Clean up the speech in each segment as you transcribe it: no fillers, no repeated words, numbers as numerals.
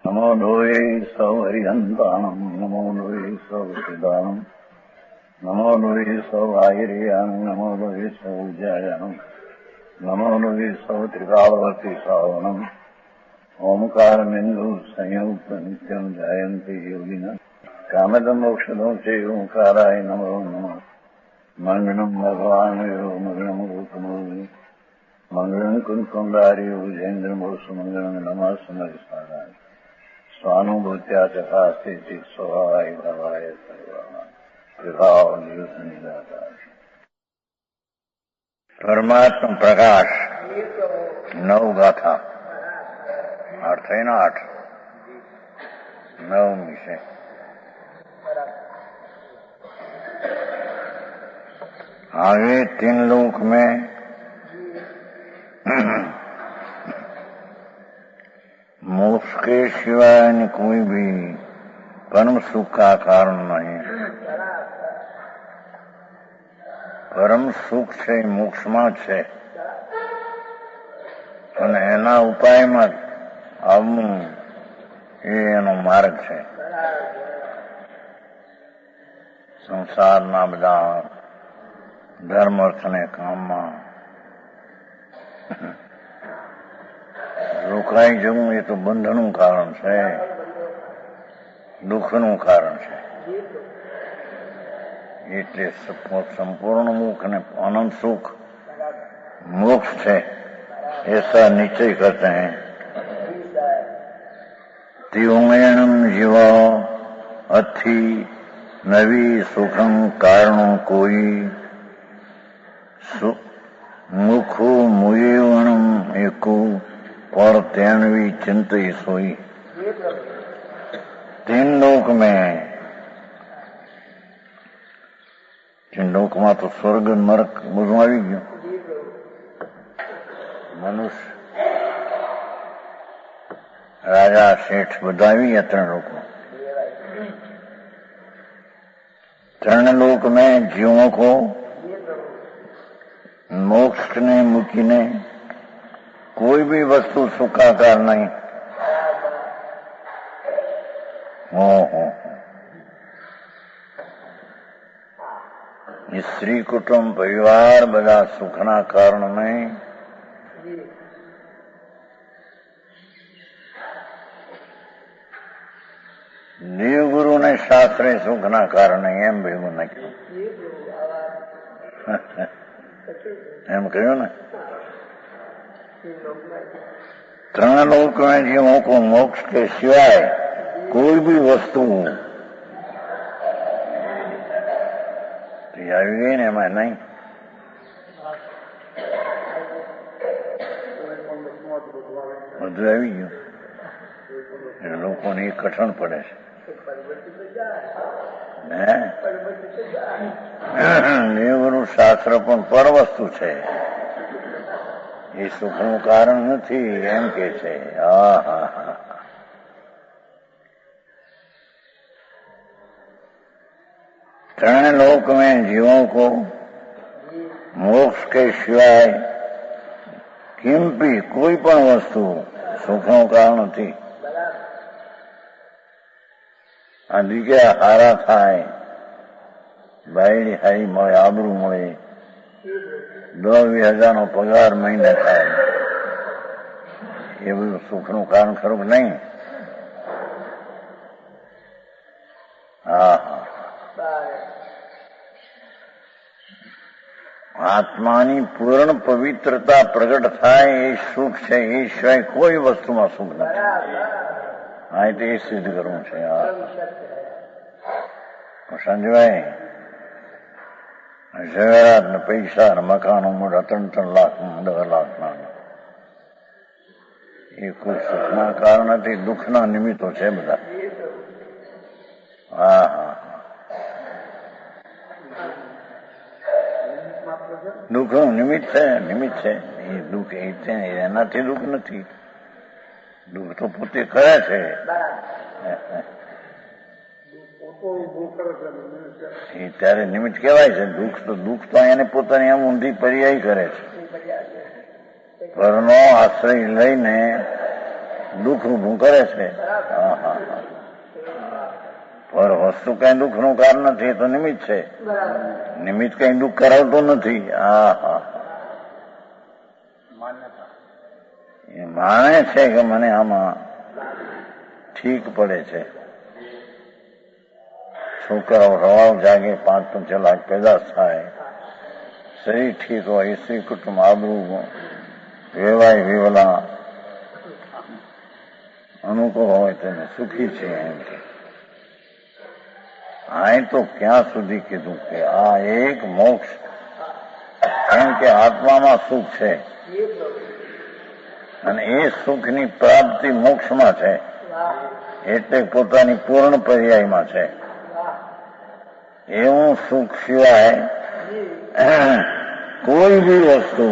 नमो लोये सौहरिहन्ताणम् नमो लोये सौहृदानम् नमो लोये सौभागिर्यानम् नमो लोये सौजायानम् नमो लोये सौत्रिकालवती सावनम् ओंकारमिन्दु संयुक्त नित्यम् जायन्ति योगिनः कामदम् मोक्षदम् च ओंकाराय नमो नमः मङ्गलम् भगवान् यो मङ्गलम् रूपमोहि मङ्गलम् कुन्कुण्डारि उजेन्द्रमोसु मङ्गलम् नमः समरिसाराय स्वानुभूत्या चकास्ते स्वभावाय भवाय सर्वभाव निदाता परमात्मा प्रकाश नव गाथा 8 है ना 8 9 में से आगे 3 लोक में मोक्ष के सिवाय कोई भी परम सुख का कारण नहीं। परम સુખ છે મોક્ષમાં છે અને એના ઉપાયમાં આવવું એ એનો માર્ગ છે। સંસારના બધા ધર્મ અર્થને કામમાં રોકાઈ જવું એ તો બંધનનું કારણ છે, દુઃખનું કારણ છે। એટલે संपूर्ण मुख ने अनंत सुख मोक्ष है ऐसा निश्चय करते हैं। त्योमेणम जीवा अथि नवी सुखम कारणों कोई मुखो मुयेवणम एको पर तेनवी चिंतई सोई। 3 लोक में लोकમાં તો સ્વર્ગ નરક બધું આવી ગયું। મનુષ્ય રાજા શેઠ બધા આવી ગયા 3 લોકો। 3 लोक में जीवों को मोक्ष ने મૂકીને कोई भी वस्तु सुखाकार नहीं। स्त्री कुटुंब परिवार બધા સુખના કારણ નહીં। દેવગુરુ ને શાસ્ત્રે સુખના કારણ નહીં એમ ભેગું નાખ્યું। એમ કહ્યું ને 3 लोक में जीवों को मोक्ष के सिवाय कोई भी वस्तु આવી ગઈ ને એમાં નહીં। બધું આવી ગયું એટલે લોકોને એ કઠણ પડે છે। દેવગુરુ શાસ્ત્ર પણ પર વસ્તુ છે, એ સુખનું કારણ નથી એમ કે છે। ત્રણ लोक में जीवों को मोक्ष के सिवाय किंपी कोई पण वस्तु सुखનું કારણ નથી। આ દીકરા હારા થાય, બાયડી હારી મળે, આબરૂ મળે, 10-20 હજારનો પગાર મહિને થાય, એ બધું સુખનું કારણ ખરું કે નહીં? આત્માની પૂર્ણ પવિત્રતા પ્રગટ થાય એ સુખ છે, એ સિવાય કોઈ વસ્તુમાં સુખ નથી। હા એટલે એ સિદ્ધ કરવું છે। સંજવાય ઝવેરાત ને પૈસા ને મકાનો મોટા 3-3 લાખ 10 લાખના એ કોઈ સુખના કારણ નથી, દુઃખના નિમિત્તો છે બધા। દુઃખનું નિમિત્ત છે, નિમિત્ત છે એ દુઃખ એ છે, એનાથી દુઃખ નથી। દુઃખ તો પોતે કરે છે, એ ત્યારે નિમિત્ત કહેવાય છે। દુઃખ તો એને પોતાની આમ ઊંધી પર્યાય કરે છે। પરનો આશ્રય લઈને દુઃખ ઊભું કરે છે. પર વસ્તુ કઈ દુઃખનું કારણ નથી, એ તો નિમિત્ત છે. નિમિત્ત કઈ દુઃખ કરાવતું નથી. એ માને છે કે મને આમાં ઠીક પડે છે. છોકરાઓ રવાવ જાગે, 5-5 લાખ પેદાશ થાય, શરીર ઠીક હોય, સ્ત્રી કુટુંબ આબરૂ વેવાય વેવલા અનુકૂળ હોય તેને સુખી છે એમ કે. આ તો ક્યાં સુધી કીધું કે આ એક મોક્ષ, એમ કે આત્મામાં સુખ છે અને એ સુખની પ્રાપ્તિ મોક્ષમાં છે, એટલે પોતાની પૂર્ણ પર્યાયમાં છે. એવું સુખ સિવાય કોઈ બી વસ્તુ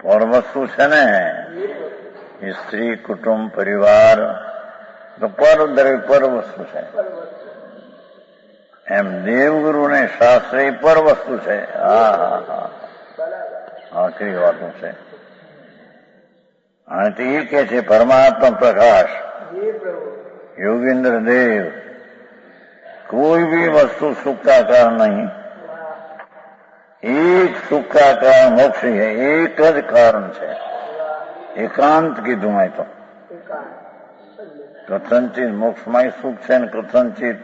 પર વસ્તુ છે ને, સ્ત્રી કુટુંબ પરિવાર તો પર દરેક પર વસ્તુ છે. એમ દેવગુરુ ને શાસ્ત્ર એ પર વસ્તુ છે. આખરી વાતો છે. અને તે એ કે છે પરમાત્મા પ્રકાશ યોગેન્દ્ર દેવ કોઈ બી વસ્તુ સુખ का कारण नहीं, एक सुख का कारण मोक्ष ही है. एक જ કારણ છે. એકાંત કીધું હોય તો કથનચિત મોક્ષમાં સુખ છે ને કથનચિત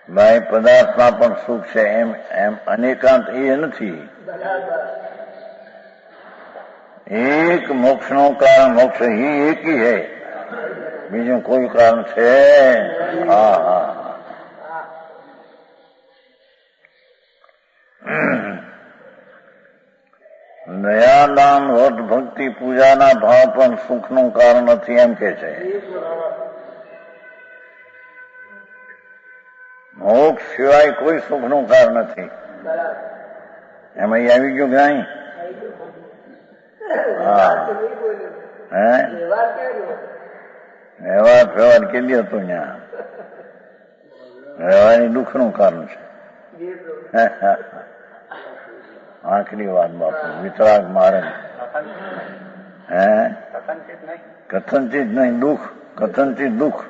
બાહ્ય પદાર્થમાં પણ સુખ છે. એમ અનેકાંત એ નથી. એક મોક્ષનું કારણ મોક્ષ ही एक ही है, બીજું કોઈ કારણ છે. દયાદાન વ્રત ભક્તિ પૂજાના ભાવ પણ સુખનું કારણ નથી એમ કે છે. મોક્ષ સિવાય કોઈ સુખનું કારણ નથી. એમાં આવી ગયું કે નહીં? વ્યવહાર ફેવહાર કેટલી હતું ત્યાં? વ્યવહાર એ દુઃખનું કારણ છે. આખરી વાત બાપુ, વિતરાગ મારે કથનચિત નહીં દુઃખ, કથનચિત દુઃખ.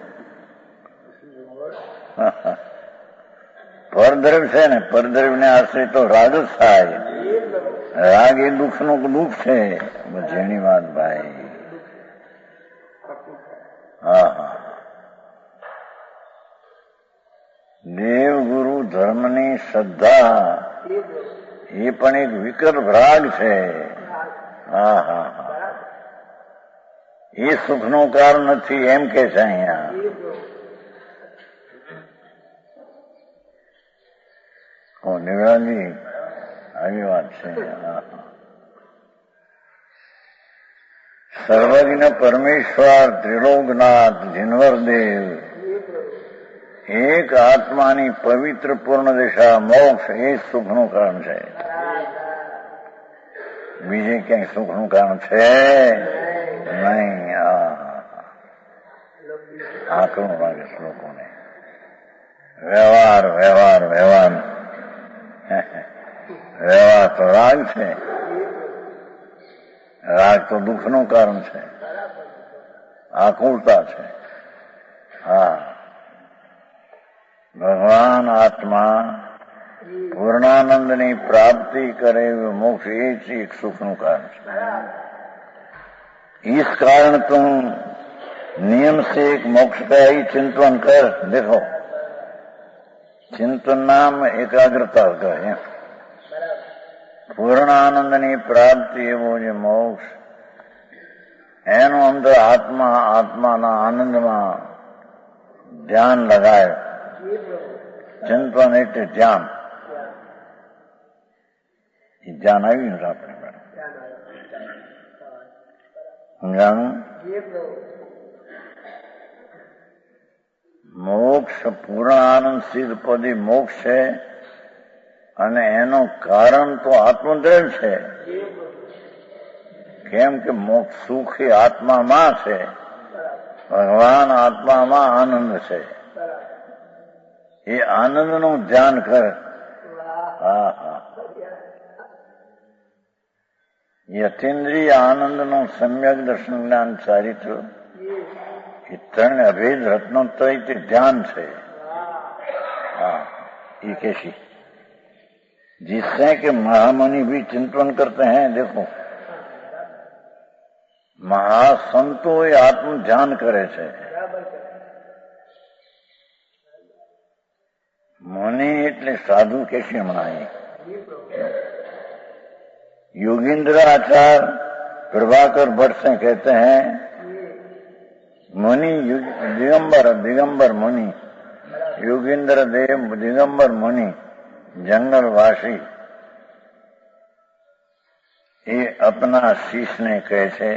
પરદ્રવ્ય છે ને, પરદ્રવ્ય ને આશ્રય તો રાગ જ થાય. રાગ એ દુઃખનું દુઃખ છે. જેની વાત ભાઈ. દેવગુરુ ધર્મની શ્રદ્ધા એ પણ એક વિકલ્પ રાગ છે. એ સુખનું કારણ નથી એમ કે છે અહીંયા. નિરાજી આવી વાત છે. સર્વજ્ઞ પરમેશ્વર ત્રિલોકનાથ જીનવરદેવ એક આત્માની પવિત્ર પૂર્ણ દિશા મોક્ષ એ સુખનું કારણ છે. બીજે ક્યાંય સુખનું કારણ છે નહીં. આકરું લાગે શ્લોકોને. વ્યવહાર વ્યવહાર વ્યવહાર વ્યવહાર તો રાગ છે. રાગ તો દુઃખનું કારણ છે, આકુળતા છે. ભગવાન આત્મા પૂર્ણાનંદની પ્રાપ્તિ કરે મોક્ષ એ જ એક સુખનું કારણ છે. इस कारण तुम नियम से एक मोक्ष का ही चिंतन कर. देखो, चिंतन नाम एकाग्रता का પૂર્ણ આનંદની પ્રાપ્તિ એવો જે મોક્ષ, એનો અંદર આત્માના આનંદમાં ધ્યાન લગાય. ચિંતન એટલે ધ્યાન. એ ધ્યાન આવ્યું ને આપણે સમજાણું? મોક્ષ પૂર્ણ આનંદ સિદ્ધ પદી મોક્ષ છે અને એનું કારણ તો આત્મદ્રવ્ય છે. કેમ કે મોક્ષ સુખ એ આત્મામાં છે, ભગવાન આત્મામાં આનંદ છે. એ આનંદનું ધ્યાન કર. યતીન્દ્રિય આનંદનું સમ્યક દર્શન જ્ઞાન ચારિત્ર એ ત્રણ અભેદ રત્નોત્તરી તે ધ્યાન છે. हाँ ये कैसी जिससे कि महामुनि भी चिंतन करते हैं. देखो महासंतो ये आत्म ध्यान करे છે. मुनि એટલે साधु कैसे मनाए. योगींद्र आचार्य प्रभाकर भट्ट से कहते हैं मुनि दिगंबर मुनि योगेंद्र देव दिगंबर मुनि जंगलवासी ये अपना शीश ने कहे छे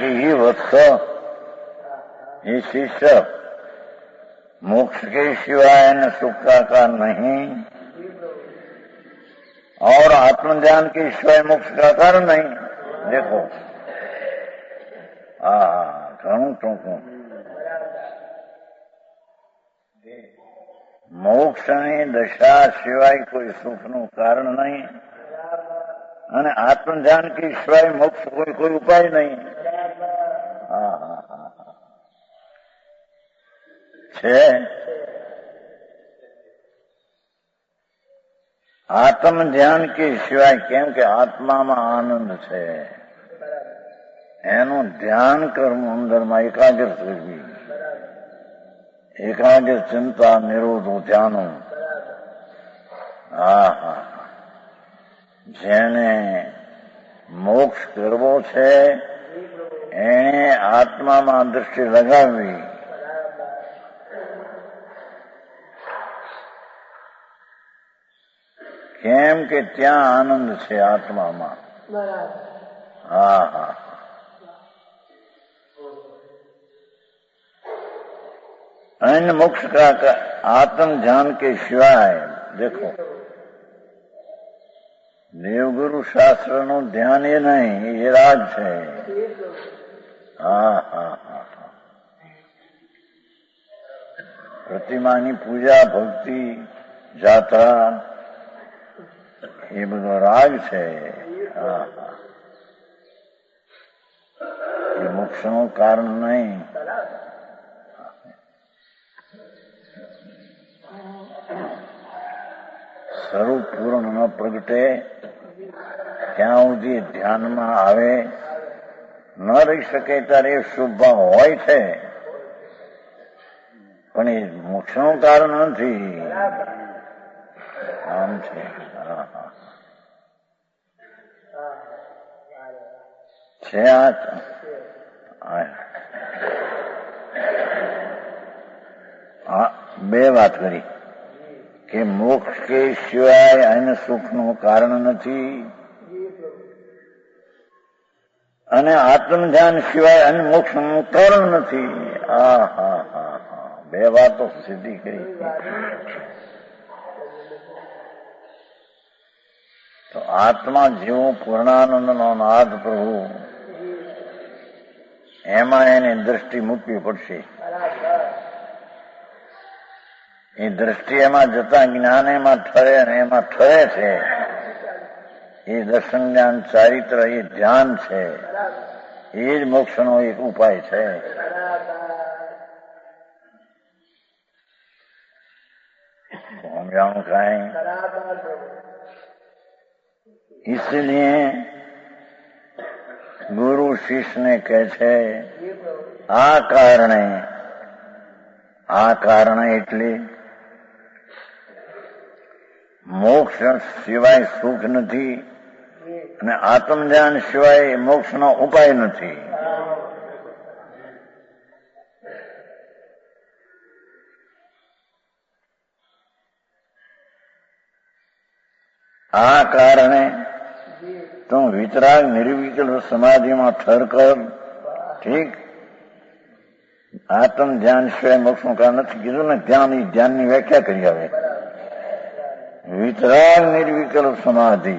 कि ये वत्स ये शिष्य मोक्ष के सिवाय न सुख का नहीं और आत्मज्ञान के सिवाय मोक्ष का कारण नहीं. देखो घणું ટૂંકું. મોક્ષની દશા સિવાય કોઈ સુખનું કારણ નહીં અને આત્મધ્યાન કે સિવાય મોક્ષ કોઈ ઉપાય નહીં. છે આત્મધ્યાન કે સિવાય. કેમ કે આત્મામાં આનંદ છે એનું ધ્યાન કરવું અંદરમાં એકાગ્ર કરવી. એકાગ્ર ચિંતા નિરોધો ધ્યાનો. જેને મોક્ષ કરવો છે એને આત્મામાં દ્રષ્ટિ લગાવવી. કેમ કે ત્યાં આનંદ છે આત્મામાં. अन्य मोक्ष का आत्म ध्यान के सिवाय देखो देवगुरु शास्त्र નું ધ્યાન એ નહીં, એ રાજ છે. પ્રતિમાની પૂજા ભક્તિ જાત્રા એ બધો રાગ છે. એ મોક્ષનું કારણ નહીં. સ્વરૂપ પૂર્ણ ન પ્રગટે ત્યાં સુધી ધ્યાનમાં આવે ન રહી શકે ત્યારે એ શુભ ભાવ હોય છે પણ એ મોક્ષનું કારણ નથી. આમ છે. છે બે વાત કરી કે મોક્ષ કે સિવાય અન્ય સુખનું કારણ નથી અને આત્મધ્યાન સિવાય અન્ય મોક્ષનું કારણ નથી. બે વાતો સિદ્ધિ કરી. તો આત્મા જેવો પૂર્ણાનંદનો નાદ પ્રભુ એમાં એની દ્રષ્ટિ મૂકવી પડશે. એ દ્રષ્ટિ એમાં જતા જ્ઞાન એમાં ઠરે અને એમાં ઠરે છે. એ દર્શન જ્ઞાન ચારિત્ર એ ધ્યાન છે. એ જ મોક્ષનો એક ઉપાય છે. સમજાણું કાંઈ? इसलिए गुरु शिष्य ने કહે છે આ કારણે એટલે મોક્ષ સિવાય સુખ નથી અને આત્મજ્ઞાન સિવાય મોક્ષનો ઉપાય નથી. આ કારણે તું વિતરાગ નિર્વિકલ્પ સમાધિમાં ઠર કર. ઠીક, આત્મ ધ્યાન સિવાય મોક્ષનું કારણ નથી કીધું ને. ધ્યાનની વ્યાખ્યા કરી આવે. વિતરાગ નિર્વિકલ્પ સમાધિ.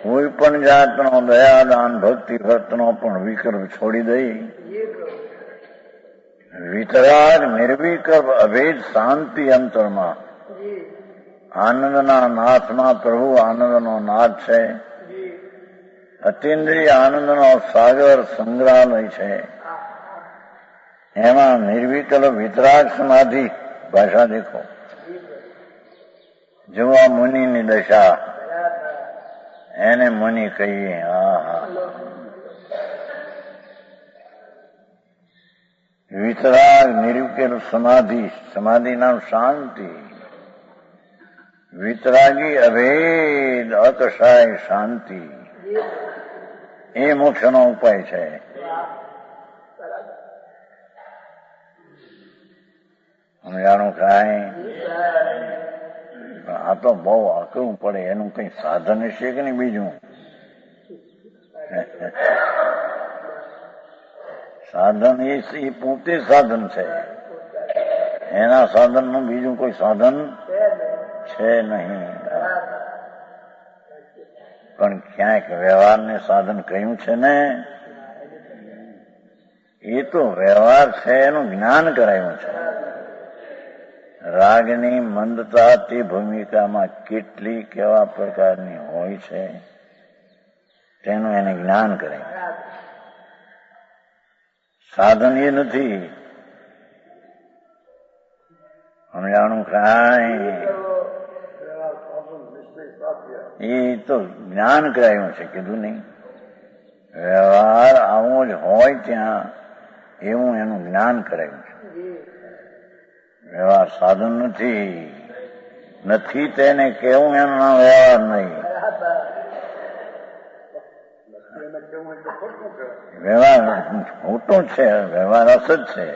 કોઈ પણ જાતનો દયાદાન ભક્તિ વ્રતનો પણ વિકલ્પ છોડી દઈ વિતરાગ નિર્વિકલ્પ અભેદ શાંતિ અંતરમાં. આનંદના નાથમાં પ્રભુ આનંદનો નાથ છે. અતિન્દ્રિય આનંદનો સાગર સંગ્રહાલય છે. એમાં નિર્વિકલ્પ વિતરાગ સમાધિ. ભાષા દેખો, જો આ મુનિની દશા, એને મુનિ કહીએ. વિતરાગ નિર્વિકલ્પ સમાધિ. સમાધિ નામ શાંતિ. વિતરાગી અભેદ અકશાય શાંતિ. એ મોક્ષનો ઉપાય છે. સમજાણું કાંઈ? આ તો બહુ આકરું પડે. એનું કઈ સાધન હશે કે નહીં? બીજું સાધન એ પોતે સાધન છે. એના સાધનનું બીજું કોઈ સાધન છે નહીં. પણ ક્યાંક વ્યવહારને સાધન કહ્યું છે ને, એ તો વ્યવહાર છે, એનું જ્ઞાન કરાયું છે. રાગની મંદતા તે ભૂમિકામાં કેટલી કેવા પ્રકારની હોય છે તેનું એને જ્ઞાન કરાયું. સાધન એ નથી. સમજાણું કાંઈ? એ તો જ્ઞાન કરાયું છે. કીધું નહીં, વ્યવહાર આવો જ હોય ત્યાં એવું એનું જ્ઞાન કરાયું છે. વ્યવહાર સાધન નથી તેને કેવું એનું નામ વ્યવહાર નહીં. વ્યવહાર ખોટું છે, વ્યવહાર અસત છે,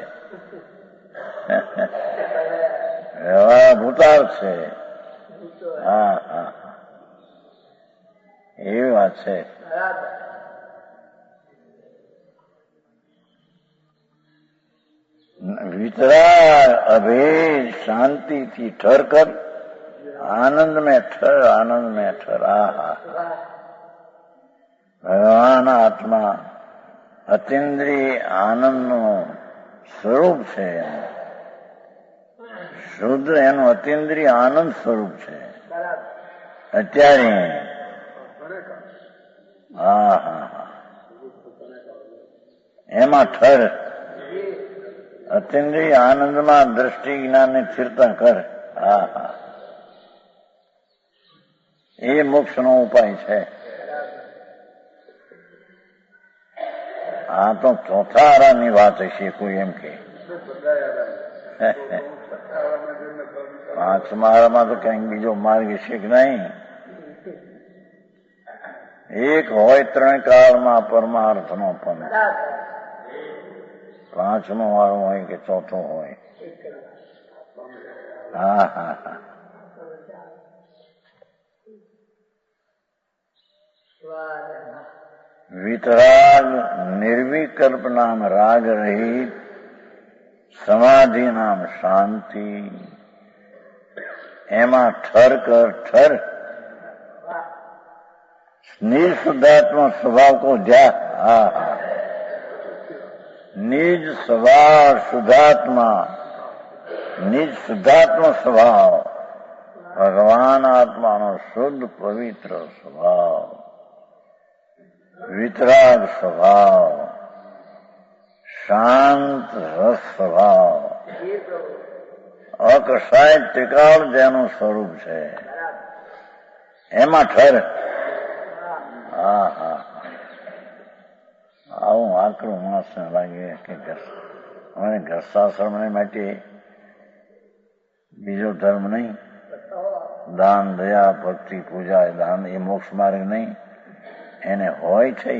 વ્યવહાર ભૂતાર છે. હા હા, એવી વાત છે. वितराग अभेद शांति की ठहर कर आनंद में ठहर, आनंद में ठहर. ભગવાન આત્મા અતિન્દ્રિય આનંદનું સ્વરૂપ છે. શુદ્ધ એનું અતિન્દ્રિય આનંદ સ્વરૂપ છે અત્યારે. એમાં ઠર. અતિન્દ્રિય આનંદમાં દ્રષ્ટિ જ્ઞાનને સ્થિરતા કર. એ મોક્ષનો ઉપાય છે. આ તો ચોથા આરાની વાત હશે કોઈ એમ કે. પાંચમા આરામાં તો કઈક બીજો માર્ગ છે કે નહીં? એક હોય ત્રણ કાળમાં પરમાર્થનો પંથ. પાંચમો વાળો હોય કે ચોથો હોય? વિતરાગ નિર્વિકલ્પ નામ રાગ રહિત, સમાધિ નામ શાંતિ. એમાં ઠર કર. ઠર નિજ શુદ્ધાત્મા સ્વભાવ કો ધ્યાન. નિજ સ્વભાવ શુદ્ધાત્મા, નિજ શુદ્ધાત્મા સ્વભાવ, ભગવાન આત્માનો શુદ્ધ પવિત્ર સ્વભાવ, વિતરાગ સ્વભાવ, શાંત રસ સ્વભાવ, અકસાય ત્રિકાળ જેનું સ્વરૂપ છે. એમાં ઠર. આવું આકરું માણસને લાગે કે હવે ગ્રસ્તાશ્રમ માટે બીજો ધર્મ નહીં. દાન, દયા, ભક્તિ, પૂજા, દાન એ મોક્ષ માર્ગ નહીં. એને હોય છે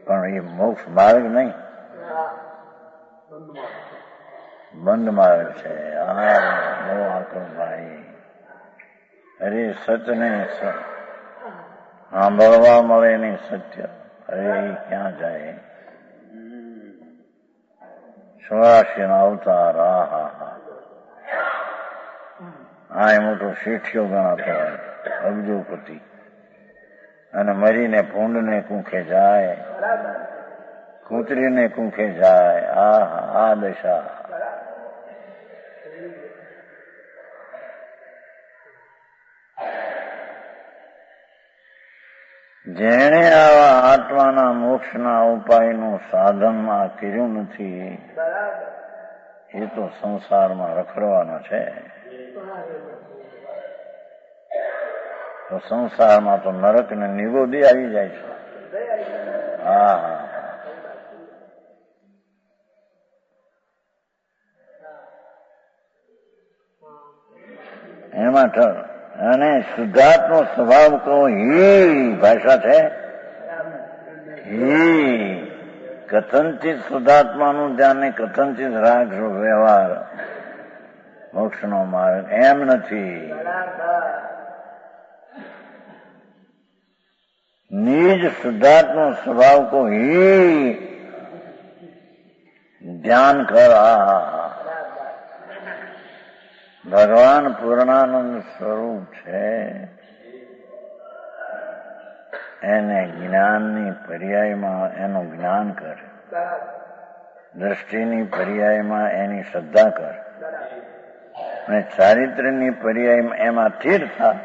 પણ એ મોક્ષ માર્ગ નહીં, બંધ માર્ગ છે. બહુ આકરું ભાઈ. અરે સચને સાંભળવા મળે નહીં સત્ય. અરે એ ક્યાં જાય? 84 ના અવતાર. એ મોટો શેઠિયો ગણાતો હોય, અબજોપતિ, અને મરીને ભૂંડને કુંખે જાય. કૂતરીને કુંખે જાય. આ દશા. જેણે આવા આત્માના મોક્ષના ઉપાયનું સાધન આ કર્યું નથી એ તો સંસારમાં રખડવાનો છે. તો સંસારમાં તો નરક ને નિગોદી આવી જાય છે. એમાં અને શુદ્ધાત્મો સ્વભાવ કહો હી ભાષા છે. હી કથનચિત શુદ્ધાત્માનું ધ્યાન ને કથનચિત રાગ વ્યવહાર મોક્ષનો માર્ગ એમ નથી. નિજ શુદ્ધાત્મો સ્વભાવ કો હી ધ્યાન કર. ભગવાન પૂર્ણાનંદ સ્વરૂપ છે. એને જ્ઞાનની પર્યાયમાં એનું જ્ઞાન કર, દ્રષ્ટિની પર્યાયમાં એની શ્રદ્ધા કર, અને ચારિત્ર્યની પર્યાયમાં એમાં સ્થિર થા.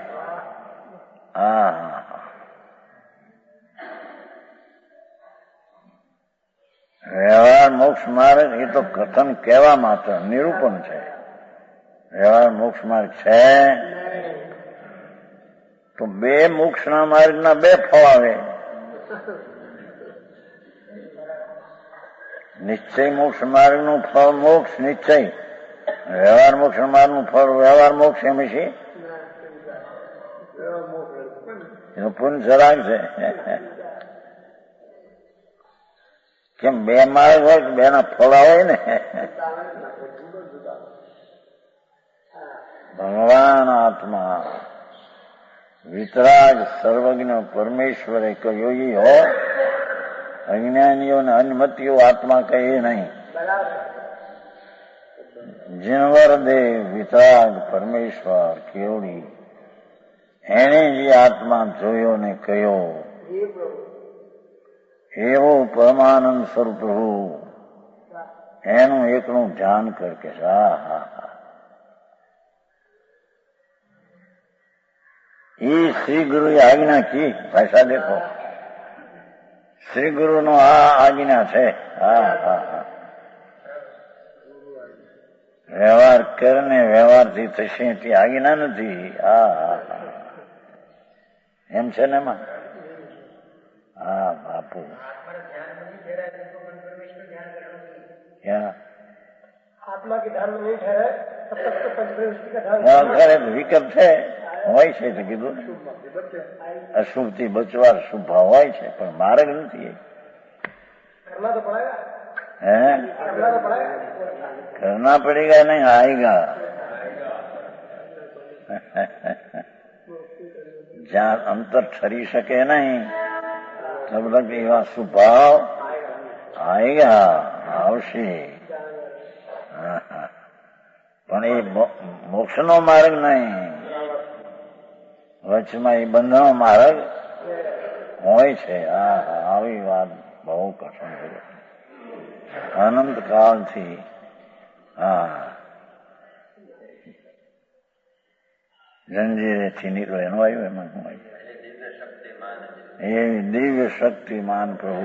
વ્યવહાર મોક્ષ માર્ગ એ તો કથન કહેવા માત્ર નિરૂપણ છે. વ્યવહાર મોક્ષ માર્ગ છે તો બે મોક્ષના માર્ગના બે ફળ આવે. નિશ્ચય મોક્ષ માર્ગનું ફળ મોક્ષ નિશ્ચય, વ્યવહાર મોક્ષ માર્ગનું ફળ વ્યવહાર મોક્ષ. એમ છે એનું પુનઃસરાગ છે. કેમ બે માર્ગ હોય તો બે ના ફળ આવે ને. ભગવાન આત્મા વિતરાગ સર્વજ્ઞ પરમેશ્વરે કહ્યું હો. અજ્ઞાનીઓને અનમતીઓ આત્મા કહે નહીં. જીનવર દેવ વિતરાગ પરમેશ્વર કેવડી એને જે આત્મા જોયો ને કહ્યો એવો પરમાનંદ સ્વરૂપ પ્રભુ એનું એકનું ધ્યાન કર કે ये श्री गुरु આજ્ઞા કી ભાષા દેખો. શ્રી ગુરુ નો આ આજ્ઞા છે. વ્યવહાર કરને વ્યવહારથી થશે તે આજ્ઞા નથી. એમ છે ને એમાં. બાપુ आत्मा के ध्यान में नहीं ठहरे तब तक तो पंचदृष्टि का ध्यान વિકલ્પ છે હોય છે તો કીધું. અશુભ થી બચવા શુભ ભાવ હોય છે પણ માર્ગ નથી. करना तो पड़ेगा. करना तो पड़ेगा. करना पड़ेगा नहीं आएगा. જ્યાં અંતર ઠરી શકે નહીં તબ તક એવા સ્વભાવ આएगा આવશે. પણ એ મોક્ષનો માર્ગ નહીં. વચમાં એ બંધનો માર્ગ હોય છે. આવી વાત બહુ કઠણ છે. અનંત કાળથી જંજીરેથી નીકળે એનું આવ્યું. એમાં શું આવ્યું? એ દિવ્ય શક્તિમાન પ્રભુ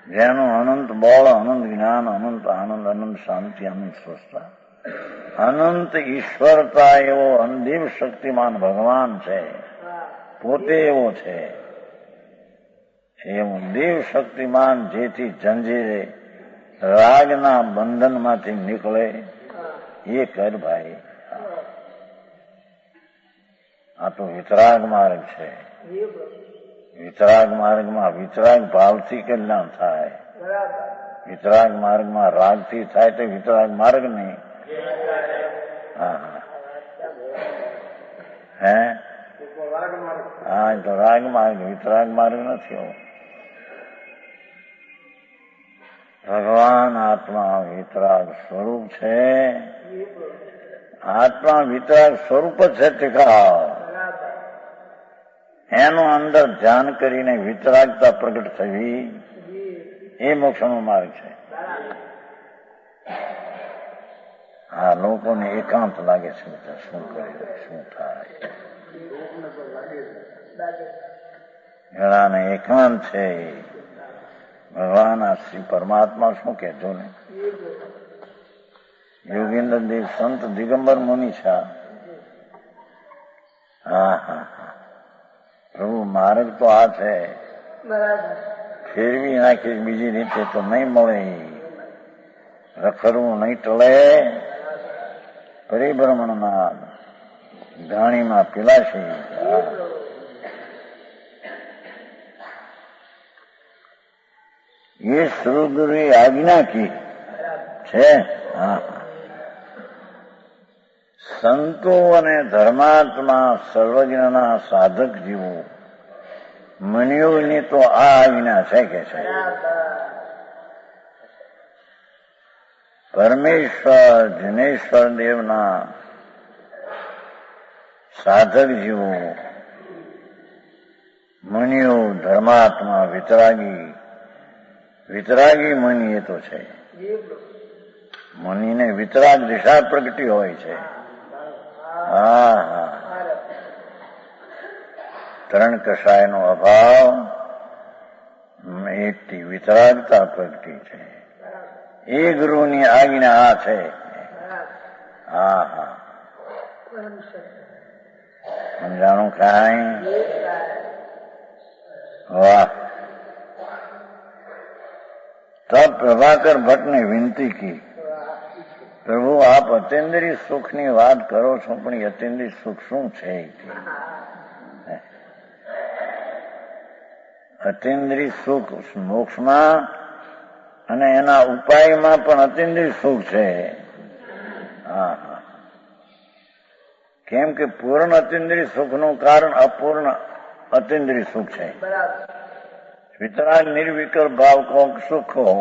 જેનું અનંત બળ, અનંત જ્ઞાન, અનંત આનંદ, અનંત શાંતિ, અનંત સ્વસ્થતા, અનંત ઈશ્વરતા એવો દિવ્ય શક્તિમાન ભગવાન છે. પોતે એવો છે. એવું દિવ્ય શક્તિમાન જેથી જંજીરે રાગના બંધનમાંથી નીકળે એ કર ભાઈ. આ તો વિતરાગ માર્ગ છે. વિતરાગ માર્ગમાં વિતરાગ ભાવથી કલ્યાણ થાય. વિતરાગ માર્ગમાં રાગથી થાય તો વિતરાગ માર્ગ નહીં. તો રાગ માર્ગ વિતરાગ માર્ગ નથી. ભગવાન આત્મા વિતરાગ સ્વરૂપ છે. આત્મા વિતરાગ સ્વરૂપ જ છે. ટીકા એનું અંદર ધ્યાન કરીને વિતરાગતા પ્રગટ થવી એ મોક્ષનો માર્ગ છે. આ લોકોને એકાંત લાગે છે, બધા શું કરે શું થાય. ઘણાને એકાંત છે. ભગવાન આ શ્રી પરમાત્મા શું કહેજો ને. યોગેન્દ્ર દેવ સંત દિગંબર મુનિ છે. હા હા હા, પ્રભુ માર્ગ તો આ છે, ફેરવી નાખી બીજી રીતે તો નહીં મળે. રખડવું નહીં ટળે, પરિભ્રમણના ગાણીમાં પીલાશે. ये सदगुरु આજ્ઞા કી છે. હા, સંતો અને ધર્માત્મા સર્વજ્ઞના સાધક જીવો મુનિઓની તો આ આજ્ઞા છે કે છે. પરમેશ્વર જનેશ્વર દેવના સાધક જીવો મુનિઓ ધર્માત્મા વિતરાગી મુનિ એ તો છે. મુનિને વિતરાગ દિશા પ્રગટી હોય છે. હા હા, ત્રણ કષાયનો અભાવ, એકથી વિતરાગતા પ્રગટી છે. એ ગુરુની આજ્ઞા આ છે. હા હા, સમજાણું કાંઈ? વાહ. તબ પ્રભાકર ભટ્ટને વિનંતી કી, પ્રભુ આપ અતિન્દ્રિય સુખની વાત કરો છો, પણ એ અતિન્દ્રિય સુખ શું છે? અતિન્દ્રિય સુખ મોક્ષમાં અને એના ઉપાયમાં પણ અતિન્દ્રિય સુખ છે. હા હા, કેમ કે પૂર્ણ અતિન્દ્રિય સુખનું કારણ અપૂર્ણ અતિન્દ્રિય સુખ છે. વિતરાગ નિર્વિકલ્પ ભાવ કહો સુખ હો,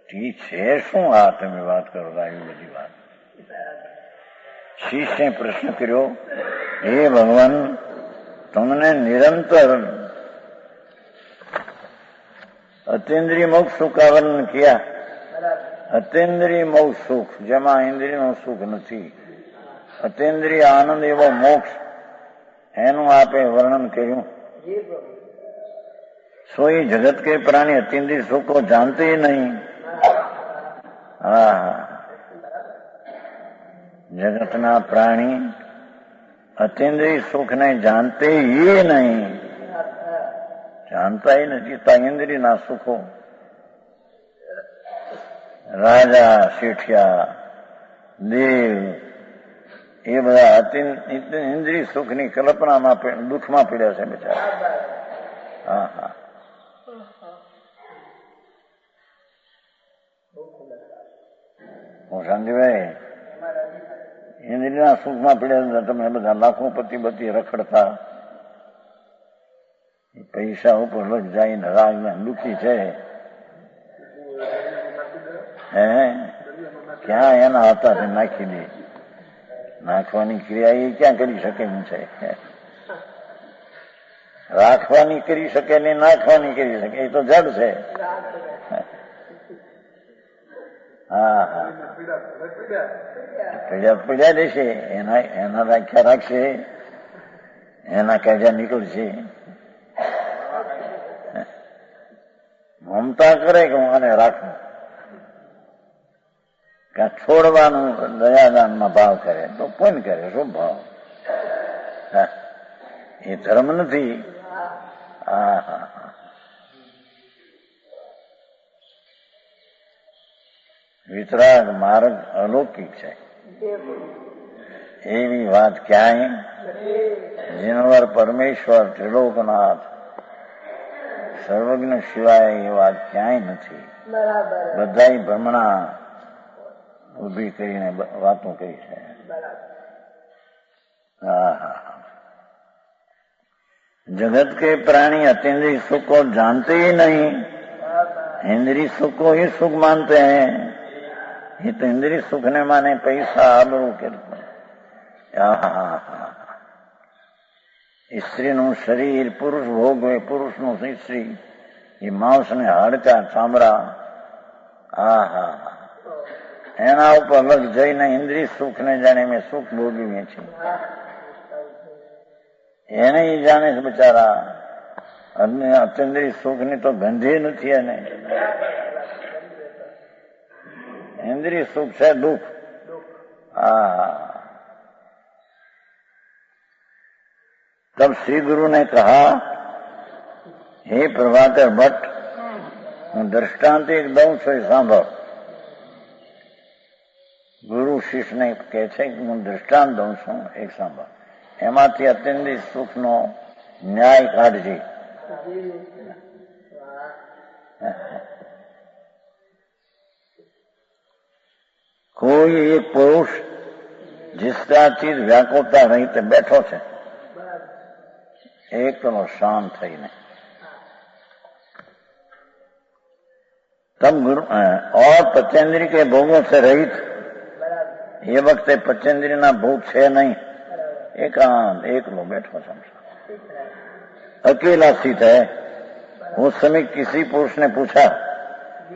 ઠીક છે. શું આ તમે વાત કરો આવી બધી વાત? શિષ્ય પ્રશ્ન કર્યો, હે ભગવાન, તમને નિરંતર અતિન્દ્રિય મોક્ષ સુખ का वर्णन किया. અતિન્દ્રિય મોક્ષ સુખ જેમાં ઇન્દ્રિયનું સુખ નથી, અતિન્દ્રિય આનંદ એવો મોક્ષ, એનું આપે વર્ણન કર્યું. સોઈ જગત કે પ્રાણી અતિન્દ્રિય સુખ को जानते ही नहीं. હા, જગતના પ્રાણી અતિન્દ્રિય સુખને જાણતે ही नहीं, जानता ही नहीं. इंद्रियના સુખો, રાજા શેઠિયા દેવ એ બધા ઇન્દ્રિય સુખની કલ્પનામાં દુઃખમાં પીડ્યા છે બિચારા. હા હા, હું શાંતિભાઈ, ઇન્દ્રિયના સુખમાં પીડ્યા તમે બધા લાખોપતિ બધી રખડતા, પૈસા ઉપર લગ જઈને રાગના દુઃખી છે. હે, ક્યાં એના હતા તે નાખી દે. નાખવાની ક્રિયા એ ક્યાં કરી શકે એમ છે? રાખવાની કરી શકે ને નાખવાની કરી શકે, એ તો જડ છે. હા હા, પીડ્યા દેશે, એના રાખ્યા રાખશે, એના કાયદા નીકળશે. મમતા કરે કે હું આને રાખું, ક્યાં છોડવાનું દયાદાનમાં ભાવ કરે તો પુણ્ય કરે. શું ભાવ? એ ધર્મ નથી. હા હા, વિતરાગ માર્ગ અલૌકિક છે. એવી વાત ક્યાંય જીનવર પરમેશ્વર ત્રિલોકનાથ સર્વજ્ઞ સિવાય એ વાત ક્યાંય નથી. બધા ભ્રમણા ઉભી કરીને વાતો કરી છે. હા હા, जगत के प्राणी अतीन्द्रिय सुख को जानते ही नहीं, इंद्रिय सुख को ही सुख मानते हैं. ये तो इंद्रिय सुख ने माने पैसा आबरू के સ્ત્રીનું શરીર પુરુષ ભોગવે, પુરુષનું સ્ત્રી, એ માંસ ને હાડકા ચામડા, આહા, એના ઉપર અલગ જઈને ઇન્દ્રિય સુખ ને જાણે અમે સુખ ભોગવીએ છીએ. એને એ જાણે છે બિચારા, અતિન્દ્રિય સુખ ની તો ગંધે નથી. એને इंद्रिय सुख से दुख. तब श्री गुरु ने कहा, हे प्रभाकर भट्ट, હું દ્રષ્ટાંત એક દઉં છું, સાંભળ. ગુરુ શિષ્યને કહે છે કે હું દ્રષ્ટાંત દઉં છું, એક સાંભળ. એમાંથી અત્યંતિક સુખનો ન્યાય કાઢજે. कोई एक पुरुष जिसका चीज व्याकुलता रहित बैठो छे, એકલો શાંત થઈને. तब गुरु और पचेंद्री के भोगों से रहित, ये वक्त पचेंद्री ना भोग छे नहीं, एकांत एकलो बैठो संसार, अकेला स्थित है. उस समय किसी पुरुष ने पूछा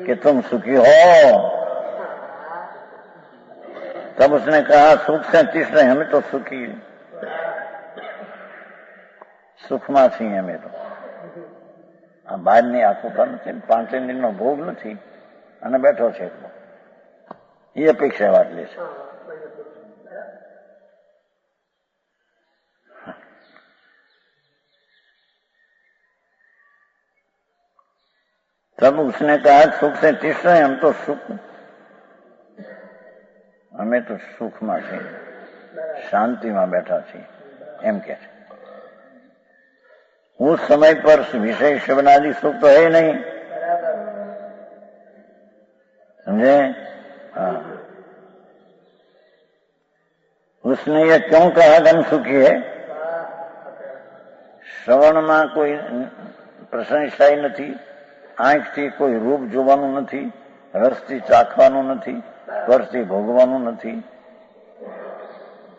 कि तुम सुखी हो? तब उसने कहा, सुख से तीसरे हमें तो सुखी, સુખમાં છીએ અમે તો. આ બહારની આકુતા નથી, 5 દિનનો ભોગ નથી અને બેઠો છે એટલો, એ અપેક્ષા વાત લે છે. तब उसने कहा, सुख से तीसरे हम तो सुख, અમે તો સુખમાં છીએ, શાંતિમાં બેઠા છીએ, એમ કે છે. उस समय पर विषय शिवनादि सुख तो है नहीं, समझे? हाँ. उसने ये क्यों कहा कि हम सुखी है? શ્રવણમાં કોઈ પ્રશંસાઈ નથી, આંખથી કોઈ રૂપ જોવાનું નથી, રસથી ચાખવાનું નથી, સ્પર્શથી ભોગવાનું નથી.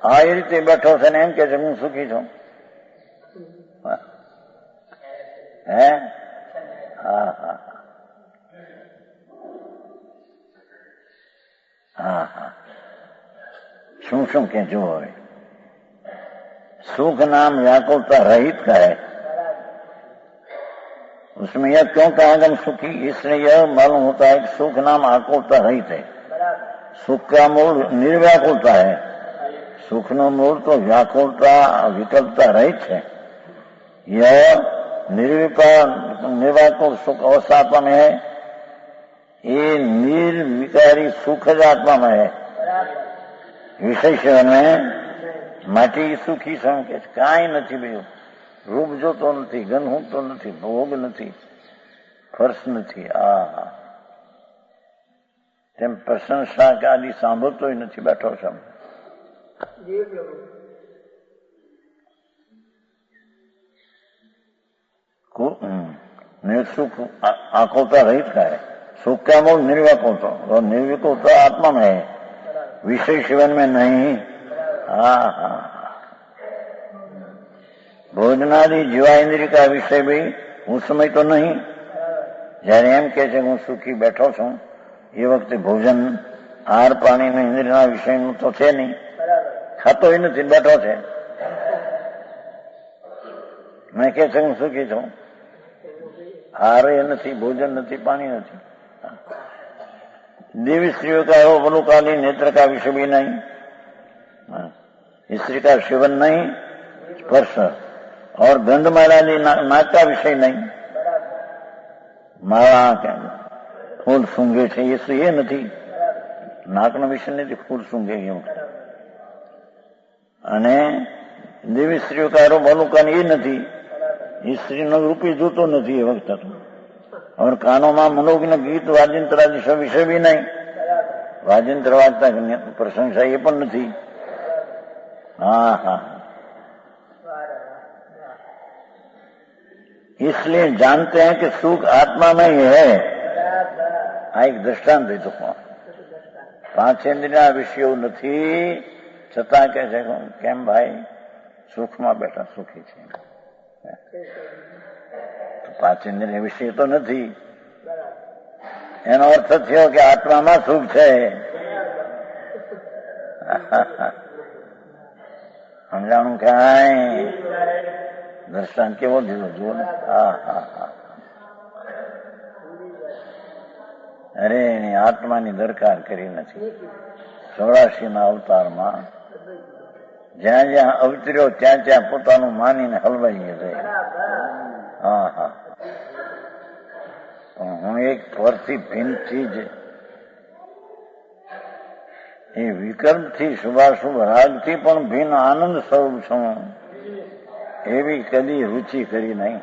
આ એ રીતે બેઠો છે ને એમ કે છે હું સુખી છું. હે? હા હા હા હા. શું શું કે જો હવે सुख नाम व्याकुलता रहित का है. उसमें यह क्यों कहा कि हम सुखी? इसलिए यह मालूम होता है कि सुख नाम आकुलता रहित है. सुख का मूल निर्व्याकुलता है. सुख नो मूल तो व्याकुलता विकल्पता रहित है. यह निर्व्याकुल सुख अवस्था आत्मा में है, ये निर्विकारी सुख ज आत्मा में है. विषय सेवन में માટે સુખી છું કે કાંઈ નથી, બીજું રૂપ જોતો નથી, ગંધ ઊંઘતો નથી, ભોગ નથી, ફર્શ નથી. આ તેમ પ્રશંસા કે આદિ સાંભળતો નથી, બેઠો છું. सुख आकुलता रहित का है. सुख का मूल निर्व्याकुलता, और निर्विकुलता आत्मा में है, विषय जीवन में नहीं. हाँ हाँ. भोजनादि जीवा इंद्रिय का विषय भी उस समय तो नहीं. जયારે એમ કે છે હું સુખી બેઠો છું, એ વખતે ભોજન આહાર પાણી ને ઇન્દ્રિયના વિષયનું તો છે નહીં, ખાતો એ નથી, બેઠો છે. મેં કે છે હું સુખી છું, આહાર એ નથી, ભોજન નથી, પાણી નથી. देवी स्त्रियों का हो बलुकाली नेत्र का विषय भी नहीं, स्त्री का सेवन नहीं, स्पर्श और गंध मालादि नाक का विषय नहीं. माला फूल सूंघे છે એ નથી, નાકનો વિષય નથી, ફૂલ સૂંઘે એવું. અને દેવી સ્ત્રીઓ કારો બલુકાન એ નથી, એ સ્ત્રીનો રૂપી જોતો નથી એ વખતે. और कानों में मनोज्ञ गीत वाजिंत्र आदि सब विषय भी नहीं. वाजिंत्र वाजता प्रशंसा ये पण नहीं. हाँ हाँ. इसलिए जानते हैं कि सुख आत्मा में ही है. आ एक दृष्टांत दे दो. 5 इंद्रिया विषयों नहीं, छता के केम भाई सुख में बैठा सुखी है. પાંચ ઇન્દ્રિય વિષય તો નથી. એનો અર્થ થયો કે આત્મામાં સુખ છે. સમજાણું કાંઈ? દ્રષ્ટાંત કેવો દીધો જુઓ ને. અરે એની આત્માની દરકાર કરી નથી. 84 અવતારમાં જ્યાં જ્યાં અવતર્યો ત્યાં ત્યાં પોતાનું માનીને હલવાઈ ગયો. પણ હું એક પરથી ભિન્ન ચીજ, એ વિકલ્પથી શુભાશુભ રાગથી પણ ભિન્ન આનંદ સ્વરૂપ છું, એવી કદી રુચિ કરી નહીં.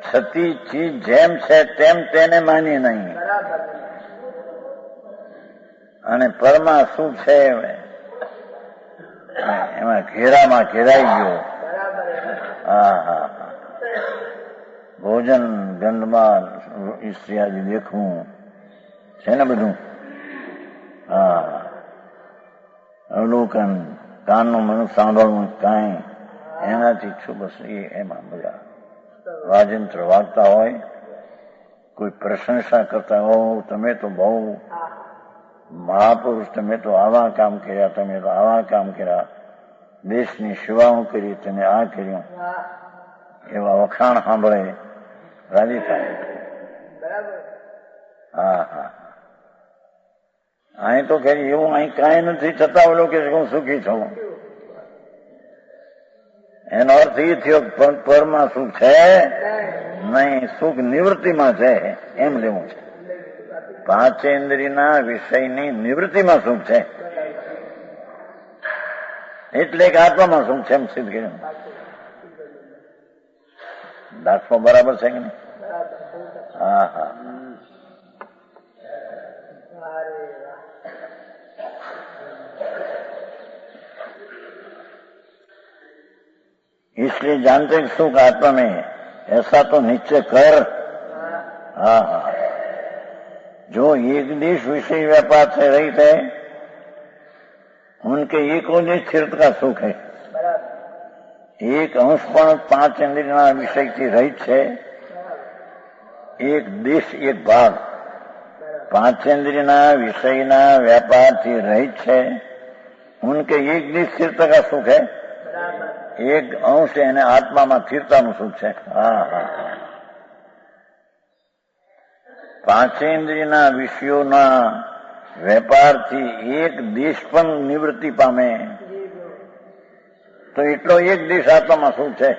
છતી ચીજ જેમ છે તેમ તેને માની નહીં. અને પરમા શું છે એમાં ઘેરામાં ઘેરાઈ ગયો. ભોજન ગંધમાં ઇસ્ત્રીયાદી દેખવું છે ને બધું. અવલોકન, કાનનું મન સાંભળવું કાંઈ, એનાથી છું બસ. એમાં બધા વાજંત્ર વાગતા હોય, કોઈ પ્રશંસા કરતા હો, તમે તો બહુ મહાપુરુષ, તમે તો આવા કામ કર્યા, તમે તો આવા કામ કર્યા, દેશની સેવાઓ કરી, તમે આ કર્યું, એવા વખાણ સાંભળે રાજી થાય. અહીં તો કરી એવું અહીં કાંઈ નથી છતાં ઓલો કે હું સુખી છું. એનો અર્થ એ થયો કે પરમાં સુખ છે નહીં, સુખ નિવૃત્તિમાં છે એમ લેવું છે. પાંચેન્દ્રિયના વિષયની નિવૃત્તિમાં સુખ છે, એટલે કે આત્મામાં સુખ છે એમ સિદ્ધ કર્યું. દાખલો બરાબર છે કે નહીં? इसलिए जानते हैं सुख आत्मा में, ऐसा तो निश्चय कर. जो एक देश विषय व्यापार से रहित है, उनके एकों देश स्थिरता का सुख है. एक अंश पण પાંચ ઇન્દ્રિયના વિષયથી રહિત છે, એક દેશ એક ભાગ પાંચેન્દ્રિયના વિષયના વ્યાપારથી રહિત છે. ઉનકે એક દેશ સ્થિરતા का सुख है, એક અંશ એને આત્મામાં સ્થિરતાનું સુખ છે. પાંચેન્દ્રિયના વિષયોના વેપારથી એક દેશ પણ નિવૃત્તિ પામે, તો એટલો એક દેશ આત્મામાં સુખ છે.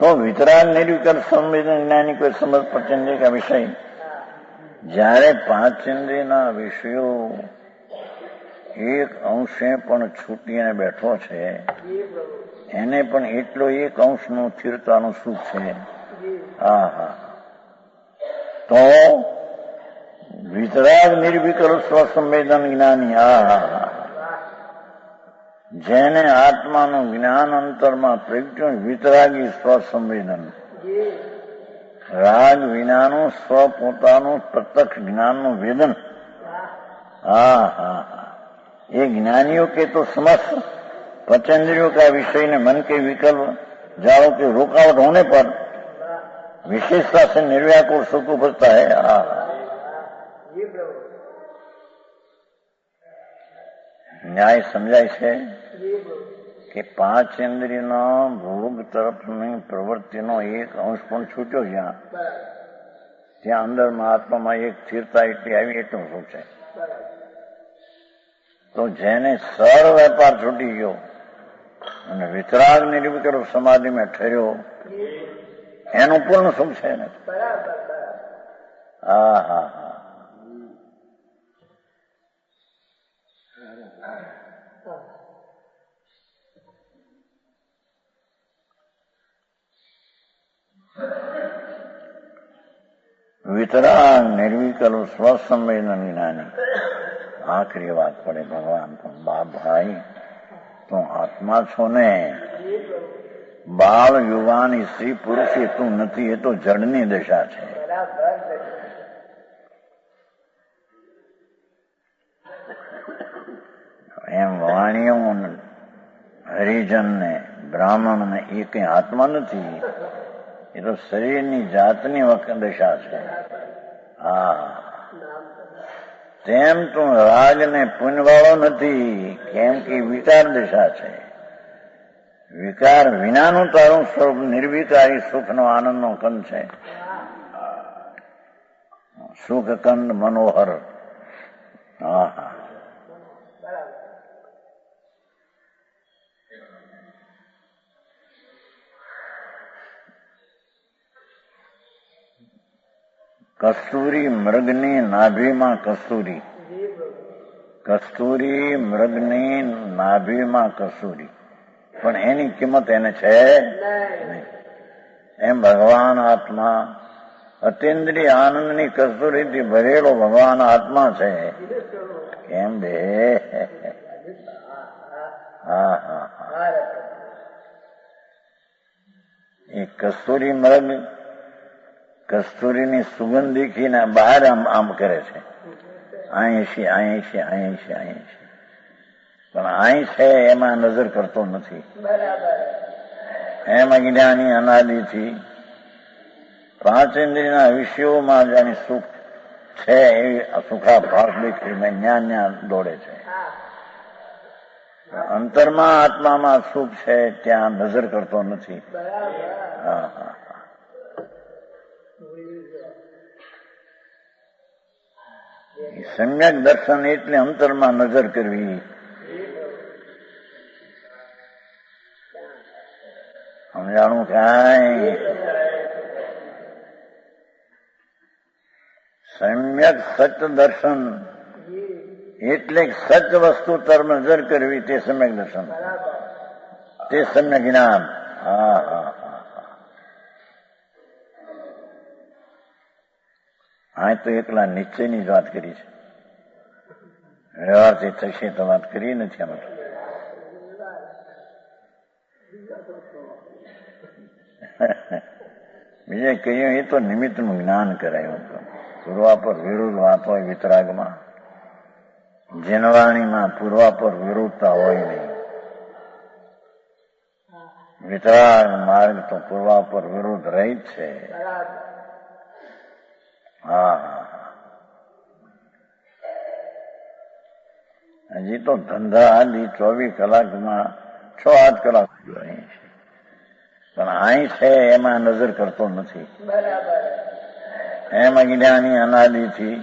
तो वितराग निर्विकल्प संवेदन ज्ञानी कोई समझ पंचेंद्रिय का विषय, જ્યારે પાંચેન્દ્રિયના વિષયો એક અંશે પણ છૂટીને બેઠો છે, એને પણ એટલો એક અંશનું સ્થિરતાનું સુખ છે. તો વિતરાગ નિર્વિકલ્પ સ્વસંવેદન જ્ઞાની, જેને આત્માનું જ્ઞાન અંતરમાં પ્રગટ્યું, વિતરાગી સ્વસંવેદન, રાગ વિનાનું સ્વ પોતાનું પ્રત્યક્ષ જ્ઞાનનું વેદન. ये ज्ञानियों के तो समस्त पंचेंद्रियों का विषय ने मन के विकल्प जालों की रुकावट होने पर विशेषता से निर्व्याकुल सुख उपजता है. ન્યાય સમજાય છે કે પાંચ ઇન્દ્રિયનો ભોગ તરફની પ્રવૃત્તિનો એક અંશ પણ છૂટ્યો જ્યાં, ત્યાં અંદરમાં આત્મામાં એક સ્થિરતા એટલી આવી, એટલું સુખ છે. તો જેને સર વેપાર છૂટી ગયો અને વિતરાગ નિર્વિકલ્પ સમાધિમાં ઠર્યો, એનું પૂર્ણ સુખ છે ને. વિતરાગ નિર્વિકલ્પ સ્વસંવેદન જ્ઞાની. આખરી વાત પડે ભગવાન પણ, બાપ ભાઈ તો આત્મા છો ને. બાળ, યુવાન, સ્ત્રી, પુરુષ એ તું નથી, એ તો જડની દશા છે. એમ વાણીઓ હરિજન ને બ્રાહ્મણ ને એ કઈ આત્મા નથી, એ તો શરીરની જાતની દશા છે. હા, તેમ તું રાગ ને પુણ્ય વાળો નથી, કેમ કે વિકાર દશા છે. વિકાર વિનાનું તારું સ્વરૂપ નિર્વિકારી સુખનો આનંદનો કંદ છે. સુખ કંદ મનોહર. હા હા, કસ્તુરી મૃગની નાભીમાં કસ્તુરી. કસ્તુરી મૃગની નાભીમાં કસ્તુરી, પણ એની કિંમત એને છે નહીં. એમ ભગવાન આત્મા અતિન્દ્રિય આનંદની કસ્તુરીથી ભરેલો ભગવાન આત્મા છે. કેમ બે? હા હા હા, એ કસ્તુરી મૃગ કસ્તુરીની સુગંધ દેખીને બહાર આમ આમ કરે છે, અહીં છે, અહીં છે, અહીં છે, અહીં છે, પણ અહીં છે એમાં નજર કરતો નથી. એમ અજ્ઞાની અનાદિથી પાંચ ઇન્દ્રિયના વિષયોમાં જેની સુખ છે એવી સુખાભાસ દેખીને ન્યા ન્યા દોડે છે. અંતરમાં આત્મામાં સુખ છે ત્યાં નજર કરતો નથી. હા હા, સમ્યક દર્શન એટલે અંતરમાં નજર કરવી. સમજાણું કાંઈ? સમ્યક સત દર્શન એટલે સચ વસ્તુ તરફ નજર કરવી, તે સમ્યક દર્શન, તે સમ્યક જ્ઞાન. હા હા હા, હા તો એકલા નિશ્ચયની જ વાત કરી છે, વ્યવહારથી થશે તો વાત કરી નથી. આમાં બીજે કહ્યું એ તો નિમિત્તનું જ્ઞાન કરાયું. પૂર્વાપર વિરુદ્ધ વાત હોય વિતરાગમાં, જીનવાણીમાં પૂર્વાપર વિરુદ્ધતા હોય નહીં. વિતરાગ માર્ગ તો પૂર્વાપર વિરુદ્ધ રહિત છે. હા હા, હજી તો ધંધા આદિ 24 કલાકમાં 6-8 કલાક અહીં છે, પણ અહીં છે એમાં નજર કરતો નથી. એમ અજ્ઞાની અનાદિથી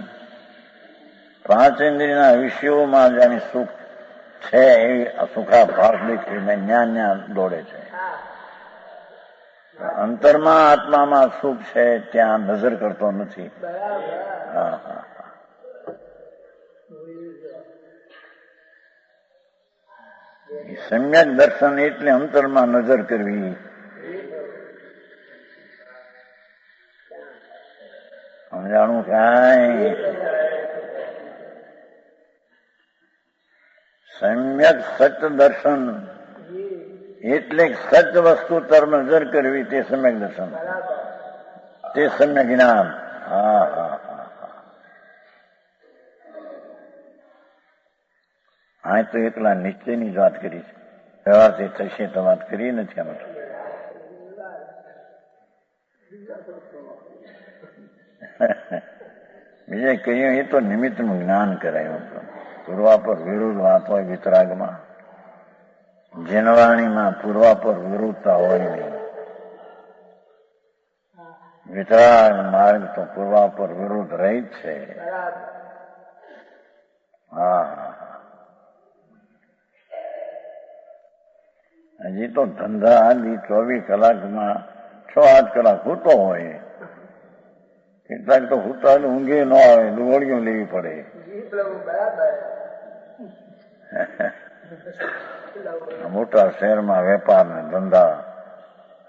પાંચ ઇન્દ્રિયના વિષયોમાં જેની સુખ છે એવી સુખાભાસ દેખીને ન્યા ન્યા દોડે છે. અંતરમાં આત્મામાં સુખ છે ત્યાં નજર કરતો નથી. હા હા, સમ્યક દર્શન એટલે અંતરમાં નજર કરવી. સમજાણું કાંઈ? સમ્યક સત દર્શન એટલે સચ વસ્તુ તરફ નજર કરવી, તે સમ્યક દર્શન, તે સમ્યક જ્ઞાન. હા હા હા, હા તો એકલા નિશ્ચયની જ વાત કરી છે, વ્યવહારથી થશે તો વાત કરી નથી. આમાં બીજે કહ્યું એ તો નિમિત્તનું જ્ઞાન કરાયું. પૂર્વાપર વિરુદ્ધ વાત હોય વિતરાગમાં, જીનવાણીમાં પૂર્વાપર વિરુદ્ધતા હોય નહીં. વિતરાગ માર્ગ તો પૂર્વાપર વિરુદ્ધ રહિત છે. હા હા, હજી તો ધંધા આદિ 24 કલાકમાં 6-8 કલાક હોતો હોય. કેટલાક તો હોતા ઊંઘે ન આવે, દોડીઓ લેવી પડે. મોટા શહેરમાં વેપાર ને ધંધા,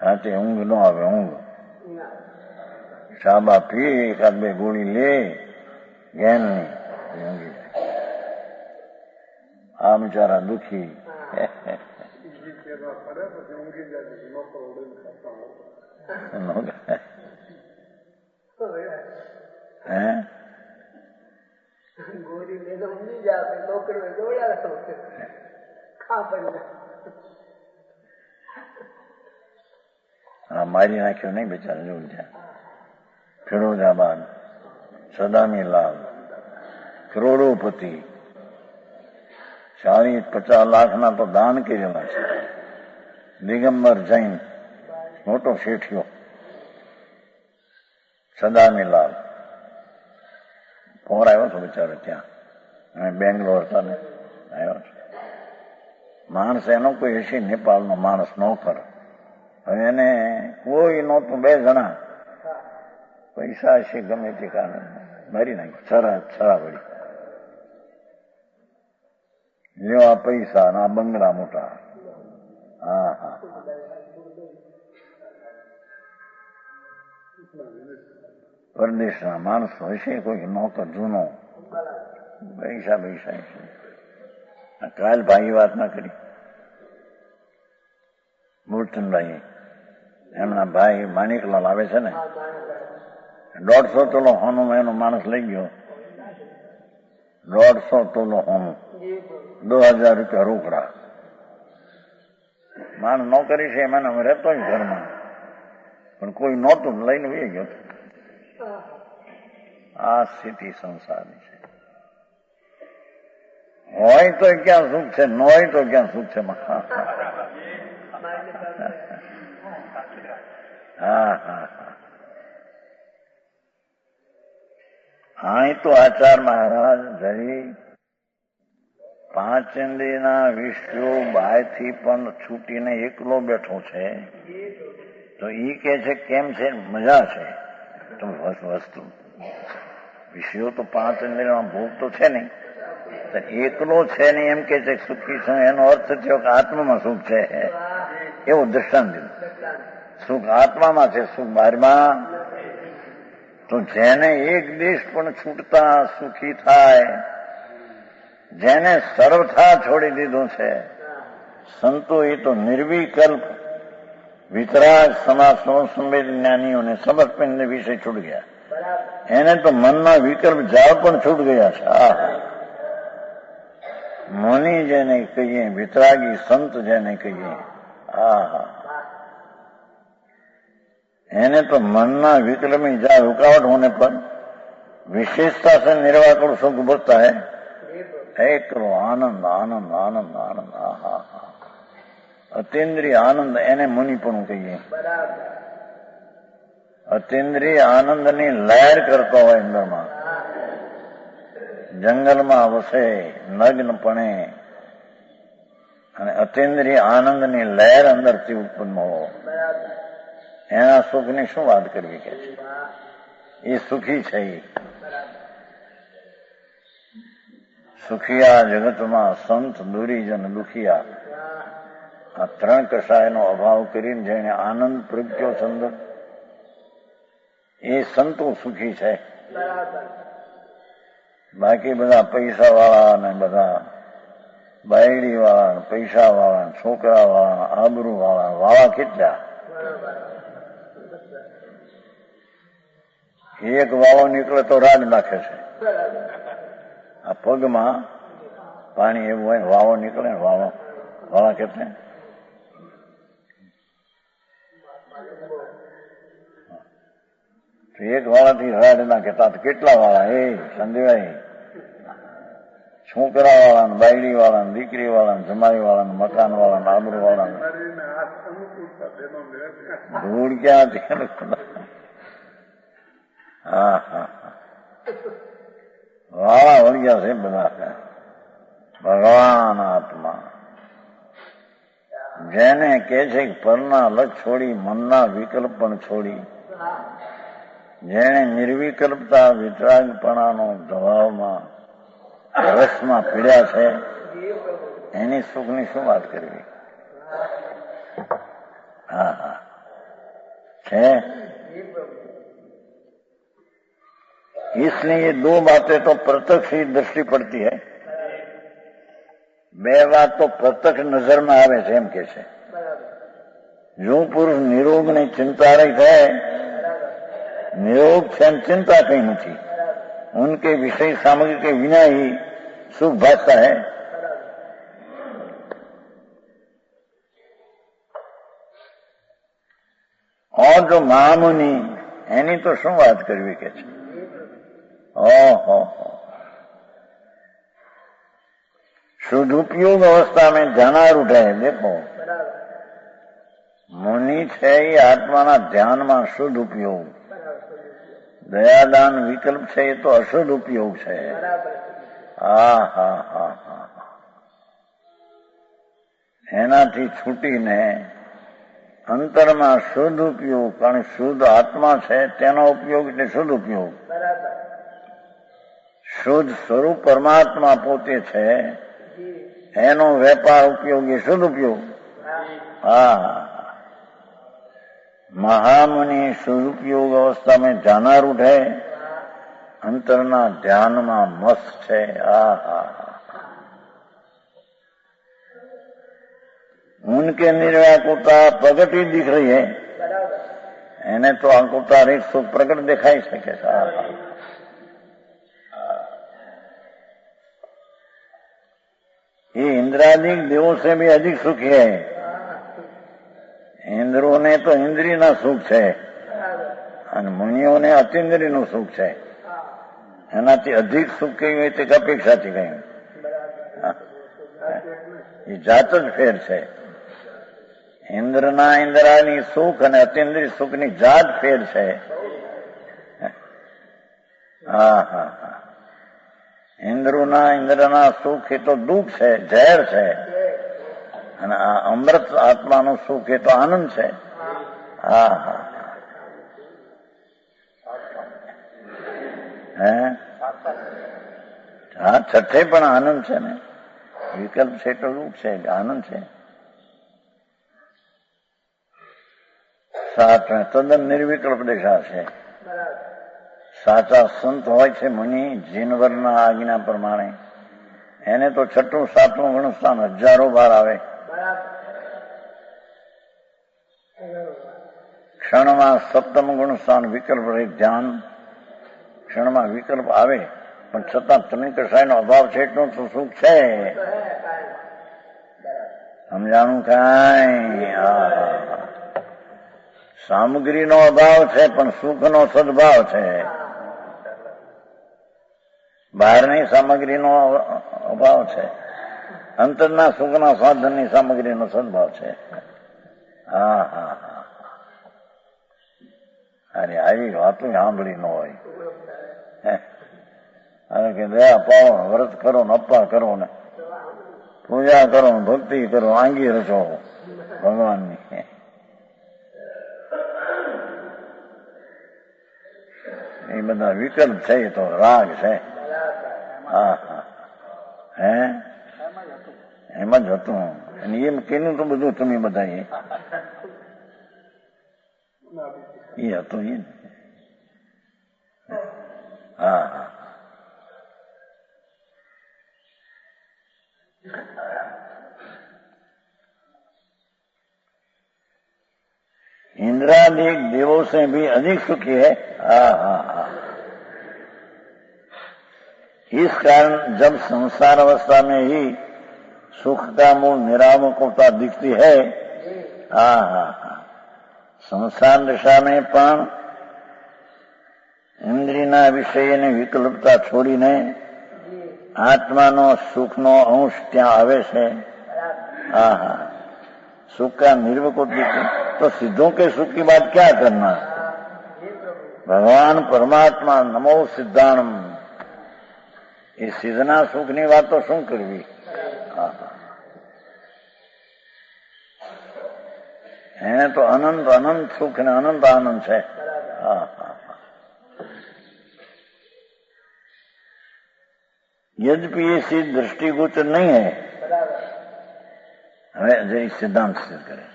રાતે ઊંઘ ન આવે. ઊંઘ શાબા પી એકાદ 2 ગોળી લે ગેનની, ઊંઘી જાય. આ બિચારા દુખી गोरी ले तो उंगी जाते नौकर में जोड़ा खा पड़ना હા મારી નાખ્યો નહીં બેચારા જોવું છે. ફિરોજાબાદ સદામીલાલ કરોડોપતિ 40-50 લાખના તો દાન કરેલા છે. દિગંબર જૈન મોટો શેઠિયો સદામીલાલ પોર આવ્યો હતો બિચારો ત્યાં અમે બેંગ્લોર હતા ને આવ્યો છે. માણસ એનો કોઈ હશે નેપાળનો માણસ નોકર. હવે એને કોઈ નહોતું, 2 જણા પૈસા હશે ગમે તે કારણે મારી નાખ્યું. છરા વળી લ્યો આ પૈસા ના બંગલા મોટા. હા હા પરદેશના માણસો હશે કોઈ નોકર જૂનો પૈસા હશે. કાલ ભાઈ વાત ના કરી મૂર્તનભાઈ એમના ભાઈ માણિકલાલ આવે છે ને 150 તોલો હોનું એનો માણસ લઈ ગયો. 150 તોલો હોનું 2000 રૂપિયા રોકડા. માણસ નોકરી છે એમાં અમે રહેતો જ ઘરમાં પણ કોઈ નહોતું લઈને વી ગયો. આ સ્થિતિ સંસારની છે. હોય તો ક્યાં સુખ છે, ન હોય તો ક્યાં સુખ છે. હા હા હા તો આચાર મહારાજ જઈ 5 ઇન્દ્રિયના વિષયો બાયથી પણ છૂટીને એકલો બેઠો છે. તો ઈ કે છે કેમ છે? મજા છે. તો વસ્તુ વિષયો તો 5 ઇન્દ્રિયમાં ભોગ તો છે નહીં, તો એકલો છે ને એમ કે છે સુખી છે. એનો અર્થ થયો કે આત્મામાં સુખ છે એવું દ્રષ્ટાંત દીધું. સુખ આત્મામાં છે, સુખ બહારમાં. તો જેને એક દેશ પણ છૂટતા સુખી થાય, જેને સર્વથા છોડી દીધું છે સંતો, એ તો નિર્વિકલ્પ વિતરાગ સમાસનો સંવેદ જ્ઞાનીઓને સમર્પણને વિશે છૂટ ગયા. એને તો મનના વિકલ્પ જાળ પણ છૂટ ગયા છે. મુનિ જેને કહીએ, વિતરાગી સંત જેને કહીએ, એને તો મનના विकल्प में जहाँ रुकावट होने पर विशेषता से निर्वाकण सुख बढ़ता है. एक करो आनंद आनंद आनंद आनंद. अतीन्द्रिय आनंद એને મુનિપણું કહીએ. અતીન્દ્રિય આનંદની લહેર કરતો હોય અંદરમાં, જંગલમાં વસે નગ્નપણે, અને અતીન્દ્રિય આનંદની લહેર અંદરથી ઉત્પન્ન હો, એના સુખની શું વાત કરવી કે છે? એ સુખી છે. સુખિયા જગતમાં સંત દુરીજન દુખિયા, આ 3 કષાયનો અભાવ કરીને જેને આનંદ પ્રગટ્યો છે અંદર, એ સંતો સુખી છે. બાકી બધા પૈસા વાળા ને બધા બાયડી વાળા, પૈસા વાળા, છોકરા વાળા, આબરૂ વાળા કેટલા? એક વાળો નીકળે તો રાડ નાખે છે. આ પગમાં પાણી એવું હોય, વાળો નીકળે ને વાળા કેટલે? એક વાળાથી રાડ નાખે તો કેટલા વાળા? એ સંદેવાય છોકરા વાળા, બાયડી વાળા, દીકરી વાળા, જમાઈ વાળા, મકાન વાળા, આબરૂ વાળા, ધૂળ ક્યાંથી? વાળા વળગ્યા છે બધા. ભગવાન આત્મા જેને કે છે પરના લગ છોડી, મનના વિકલ્પ પણ છોડી, જેને નિર્વિકલ્પતા વિતરાગપણાનો દબાવમાં રસમાં પીડ્યા છે, એની સુખની શું વાત કરવી? છે. इसलिए ये 2 बातें तो प्रत्यक्ष ही दृष्टि पड़ती है. બે વાત તો પ્રત્યક્ષ નજરમાં આવે છે એમ કે છે. જો પુરુષ નિરોગ ની ચિંતા રહી है, निरोग से चिंता कहीं नहीं, उनके विषय सामग्री के बिना ही सुख भासता है. और जो महामुनि एनी तो શું વાત કરવી કે છે. ओहो, शुद्ध उपयोग अवस्था में जाना उठे. देखो मुनि છે એ આત્માના ધ્યાનમાં શુદ્ધ ઉપયોગ, દયાદાન વિકલ્પ છે એ તો અશુદ્ધ ઉપયોગ છે. હા હા હા હા, એનાથી છૂટીને અંતરમાં શુદ્ધ ઉપયોગ, કારણ શુદ્ધ આત્મા છે તેનો ઉપયોગ એટલે શુદ્ધ ઉપયોગ. શુદ્ધ સ્વરૂપ પરમાત્મા પોતે છે એનો વેપાર ઉપયોગ એ શુદ્ધ ઉપયોગ. હા, महामुनि सदुपयोग अवस्था में जानारूढ़ है, अंतरना ध्याનમાં મસ્ત છે. उनके निर्व्याकुलता प्रकट ही दिख रही है, એને તો અંकुलता एक सुख प्रकट दिखाई सके. ये इंद्रादिक देवों से भी अधिक सुखी है. ઇન્દ્રોને તો ઇન્દ્રિયના સુખ છે અને મુનિઓને અતિન્દ્રિયનું સુખ છે. એનાથી અધિક સુખ કહ્યું હોય તે અપેક્ષાથી કહ્યું. એ જાત જ ફેર છે. ઇન્દ્રના ઇન્દ્રાની સુખ અને અતિન્દ્રિય સુખની જાત ફેર છે. હા હા હા, ઇન્દ્રના સુખ એ તો દુઃખ છે, ઝેર છે, અને આ અમૃત આત્માનું સુખ એ તો આનંદ છે. હા હા, હે હા, છઠ્ઠે પણ આનંદ છે ને. વિકલ્પ છે તો દુઃખ છે, આનંદ છે. સાતમે તદ્દન નિર્વિકલ્પ દેખા છે. સાચા સંત હોય છે મુનિ જીનવરના આજ્ઞા પ્રમાણે, એને તો છઠ્ઠું સાતમું ગુણસ્થાન હજારો વાર આવે. ક્ષણમાં સપ્તમ ગુણસ્થાન વિકલ્પ રહિત ધ્યાન. ક્ષણમાં વિકલ્પ આવે પણ છતાં તમે કસાયનો અભાવ છે એટલું તો સુખ છે. સમજાણું કાંઈ? સામગ્રીનો અભાવ છે પણ સુખનો સદભાવ છે. બહારની સામગ્રીનો અભાવ છે, અંતરના સુખના સાધનની સામગ્રીનો સદભાવ છે. હા હા હા, અરે આવી વાતો સાંભળી ન હોય. હવે કે દયા પાવો, વ્રત કરો ને અપ્પા કરો ને પૂજા કરો ને ભક્તિ કરો, આંગી રચો ભગવાનની. એ બધા વિકલ્પ છે, એ તો રાગ છે. હા હા, હે એમાં જ હતું. અને એમ કેનું તો બધું તમે બધા એ હતું એ. હા હા, इंद्रादिक देवों से भी अधिक सुखी है. हाँ हाँ हाँ, इस कारण जब संसार अवस्था में ही सुख का मूल निरामकता दिखती है. हाँ हाँ हाँ, संसार दशा में પણ ઇન્દ્રિયના વિષયની વિકલ્પતા છોડીને આત્માનો સુખનો અંશ ત્યાં આવે છે. હા હા, सुख का निर्विकल्प तो सिद्धों के सुख की बात क्या करना. भगवान परमात्मा नमो सिद्धाणम, એ સિદ્ધના સુખની વાત તો શું કરવી. એને તો અનંત અનંત સુખ ને અનંત આનંદ છે. यद्यपि ये सिद्ध दृष्टिगोचर नहीं है. હવે જે સિદ્ધાંત સિદ્ધ કરે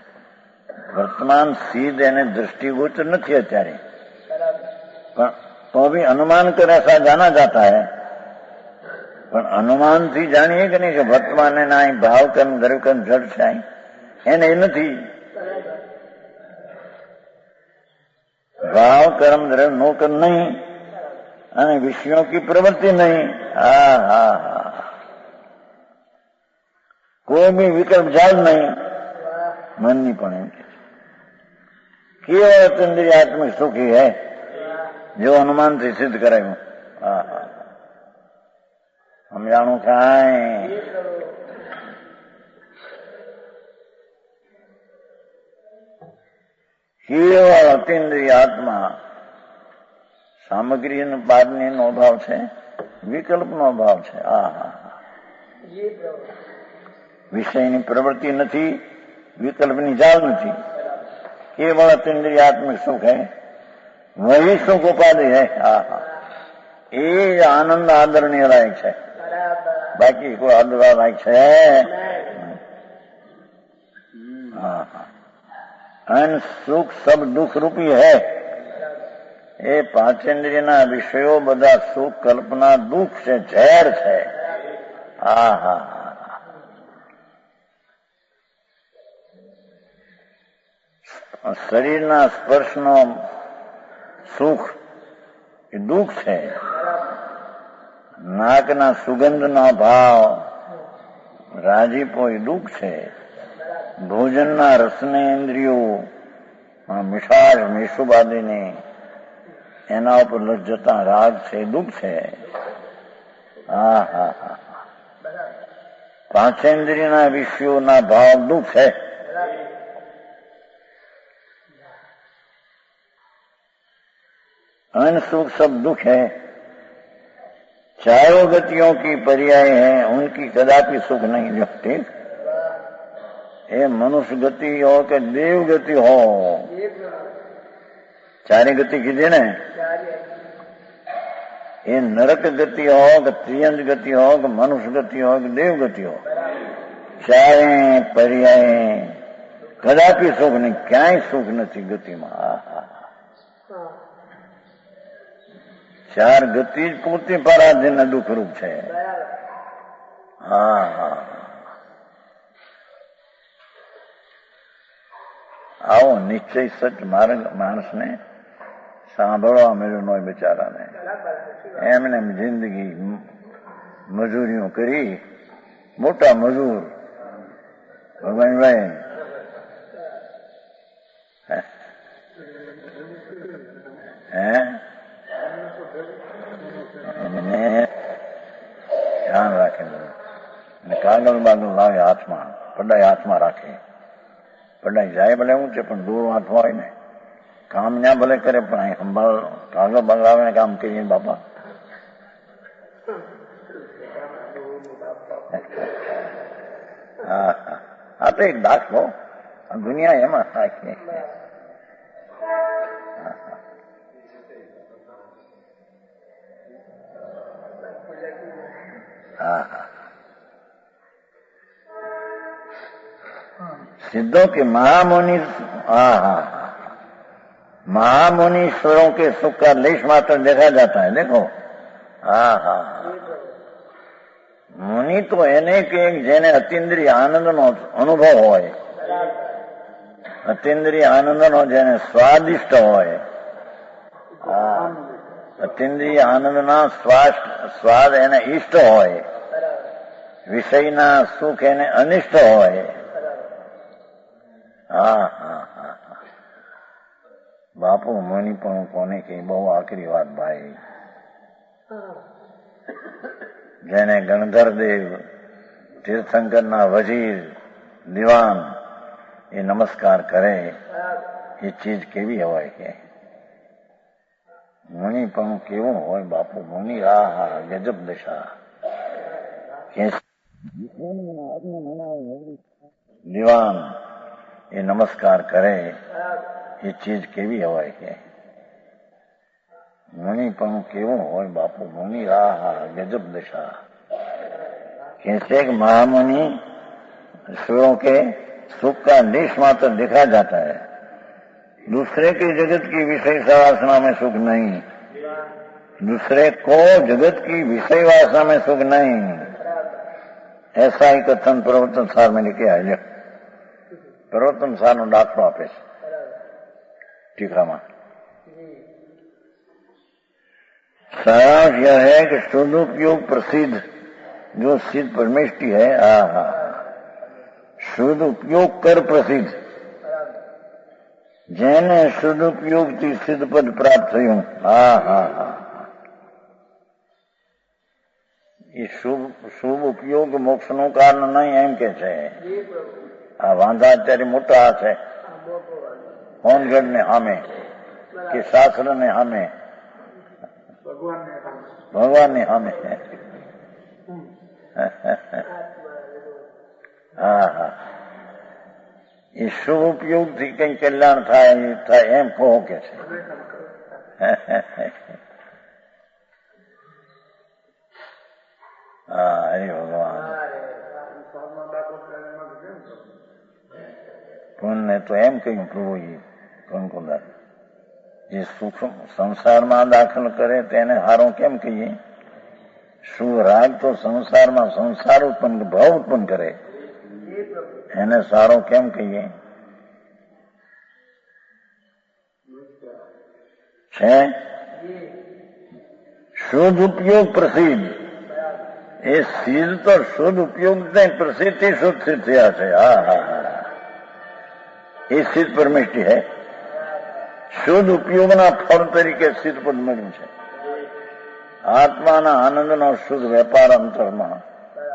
વર્તમાન સિદ્ધ એને दृष्टिगोचर નથી અત્યારે, પણ તો भी अनुमान कर ऐसा जाना जाता है. પણ અનુમાનથી જાણીએ કે નહીં કે વર્તમાન ના ભાવ કર્મ દ્રવ્ય કર્મ જડ છે એને એ નથી. भाव कर्म द्रव्य नो कर्म नहीं અને વિષયો की प्रवृत्ति नहीं. હા હા હા कोई भी विकल्प जाल नहीं मन नहीं पण એમ केवल इंद्रियात्मक सुख ही है जो अनुमान से सिद्ध कराયું. હા હા સમજાણું કાંઈ કેવળ અતિન્દ્રિય આત્મા સામગ્રી પાદનો અભાવ છે, વિકલ્પનો અભાવ છે. વિષયની પ્રવૃત્તિ નથી, વિકલ્પની જાળ નથી, કેવળ અતિન્દ્રિયાત્મક સુખ है, वही सुख उपाधि है. એ આનંદ આદરણીય લાયક છે, બાકી કોઈ આદરવા લાયક છે. અને સુખ સબ દુઃખ રૂપી હૈ. એ પાંચેન્દ્રિયના વિષયો બધા સુખ કલ્પના દુઃખ છે, ઝેર છે. હા હા શરીરના સ્પર્શનો સુખ એ દુઃખ છે. નાકના સુગંધનો ભાવ રાજીપો એ દુઃખ છે. ભોજનના રસને ઇન્દ્રિયો મીઠાશ મીઠુબાદીની એના ઉપર લજ્જતા રાગ છે, દુઃખ છે. હા હા હા પાંચેન્દ્રિયના વિષયોના ભાવ દુઃખ છે. अन सुख सब दुख है. चारों गतियों की पर्याय है, उनकी कदापि सुख नहीं जगती. ये मनुष्य गति हो कि देव गति हो, चारे गति कीजिए ने. ये नरक गति हो कि त्रियंज गति हो कि मनुष्य गति हो कि देव गति हो, चारे पर्याय कदापि सुख नहीं. क्या सुख नहीं गति में. ચાર ગતિ જ પૂરતી પરાધીન દુઃખ રૂપ છે. હા હા આવો નિશ્ચય સચ માર્ગ માણસને સાંભળવા મળ્યું હોય બિચારાને. એમને જિંદગી મજૂરીઓ કરી, મોટા મજૂર ભગવાનભાઈ ધ્યાન રાખે, કાગળ બાગળ લાવે હાથમાં, પડાઈ હાથમાં રાખે. પડાઈ જાય ભલે હું છે પણ દૂર હાથમાં હોય ને, કામ ત્યાં ભલે કરે પણ અહીં સંભાળ કાગળ બાગળ આવે ને કામ કરીએ બાપા. હા આ તો એક દાખલો, દુનિયા એમાં થાય. सिद्धों के महामुनि महामुनीश्वरों के सुख का लेश मात्र देखा जाता है. देखो हाँ हाँ मुनि तो એને કે જેને અતિન્દ્રિય આનંદનો અનુભવ હોય, અતિન્દ્રિય આનંદનો જેને સ્વાદિષ્ટ હોય. અતિન્દ્રિય આનંદના સ્વાદ એને ઈષ્ટ હોય, વિષયના સુખ એને અનિષ્ટ હોય. હા હા હા બાપુ મુનિ પણ કોને કે બહુ આકરી વાત ભાઈ. જેને ગણધરદેવ તીર્થંકરના વજીર દિવાન એ નમસ્કાર કરે એ ચીજ કેવી હોય કે મુનિ પણ કેવું હોય બાપુ. મુનિ હા હા ગજબ દશા. દિવાન એ નમસ્કાર કરે એ ચીજ કેવી હોય કે મુનિ પણ કેવું હોય બાપુ. મુનિ હા હા गजब दशा. कैसे महामुनि ईश्वरों के सुख का लेश मात्र देखा जाता है, दूसरे के जगत की विषय सवासना में सुख नहीं. दूसरे को जगत की विषय वासना में सुख नहीं, ऐसा ही कथन प्रवर्तन सार में लिखे आए। प्रवर्तन सार नो दाखलो आपे टीकाમાં सारांश यह है कि सदुपयोग प्रसिद्ध जो सिद्ध परमेष्टि है, सदुपयोग कर प्रसिद्ध જેને સદુપયોગથી સિદ્ધપદ પ્રાપ્ત થયું। એ શુભ ઉપયોગ મોક્ષનું કારણ નહીં એમ કે છે। આ વાંધા અત્યારે મોટા છે, હોનગઢ ને સામે કે શાસ્ત્ર ને સામે, ભગવાન ની સામે। એ શુભ ઉપયોગથી કઈ કલ્યાણ થાય એમ કહો કે છે। હરે ભગવાન પુણ્ય તો એમ કહ્યું પ્રભુજી કંકુદાસ, જે સુખ સંસારમાં દાખલ કરે તેને હારો કેમ કહીએ? શુભ રાગ તો સંસારમાં સંસાર ઉત્પન્ન ભાવ ઉત્પન્ન કરે, એને સારો કેમ કહીએ? છે શુદ્ધ ઉપયોગ પ્રસિદ્ધ, એ સિદ્ધ તો શુદ્ધ ઉપયોગ ને પ્રસિદ્ધિ શુદ્ધ સિદ્ધ થયા છે। એ સિદ્ધ પરમેષ્ટિ है। શુદ્ધ ઉપયોગના ફળ તરીકે સિદ્ધ પદ મળ્યું છે। આત્માના આનંદનો શુદ્ધ વેપાર અંતરમાં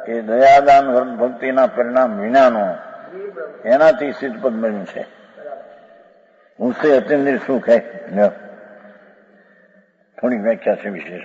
એ દયાદાન ભક્તિના પરિણામ વિનાનો, એનાથી સિદ્ધ પદ મળ્યું છે। उससे अत्यंत सुख है। थोड़ी व्याख्या से विशेष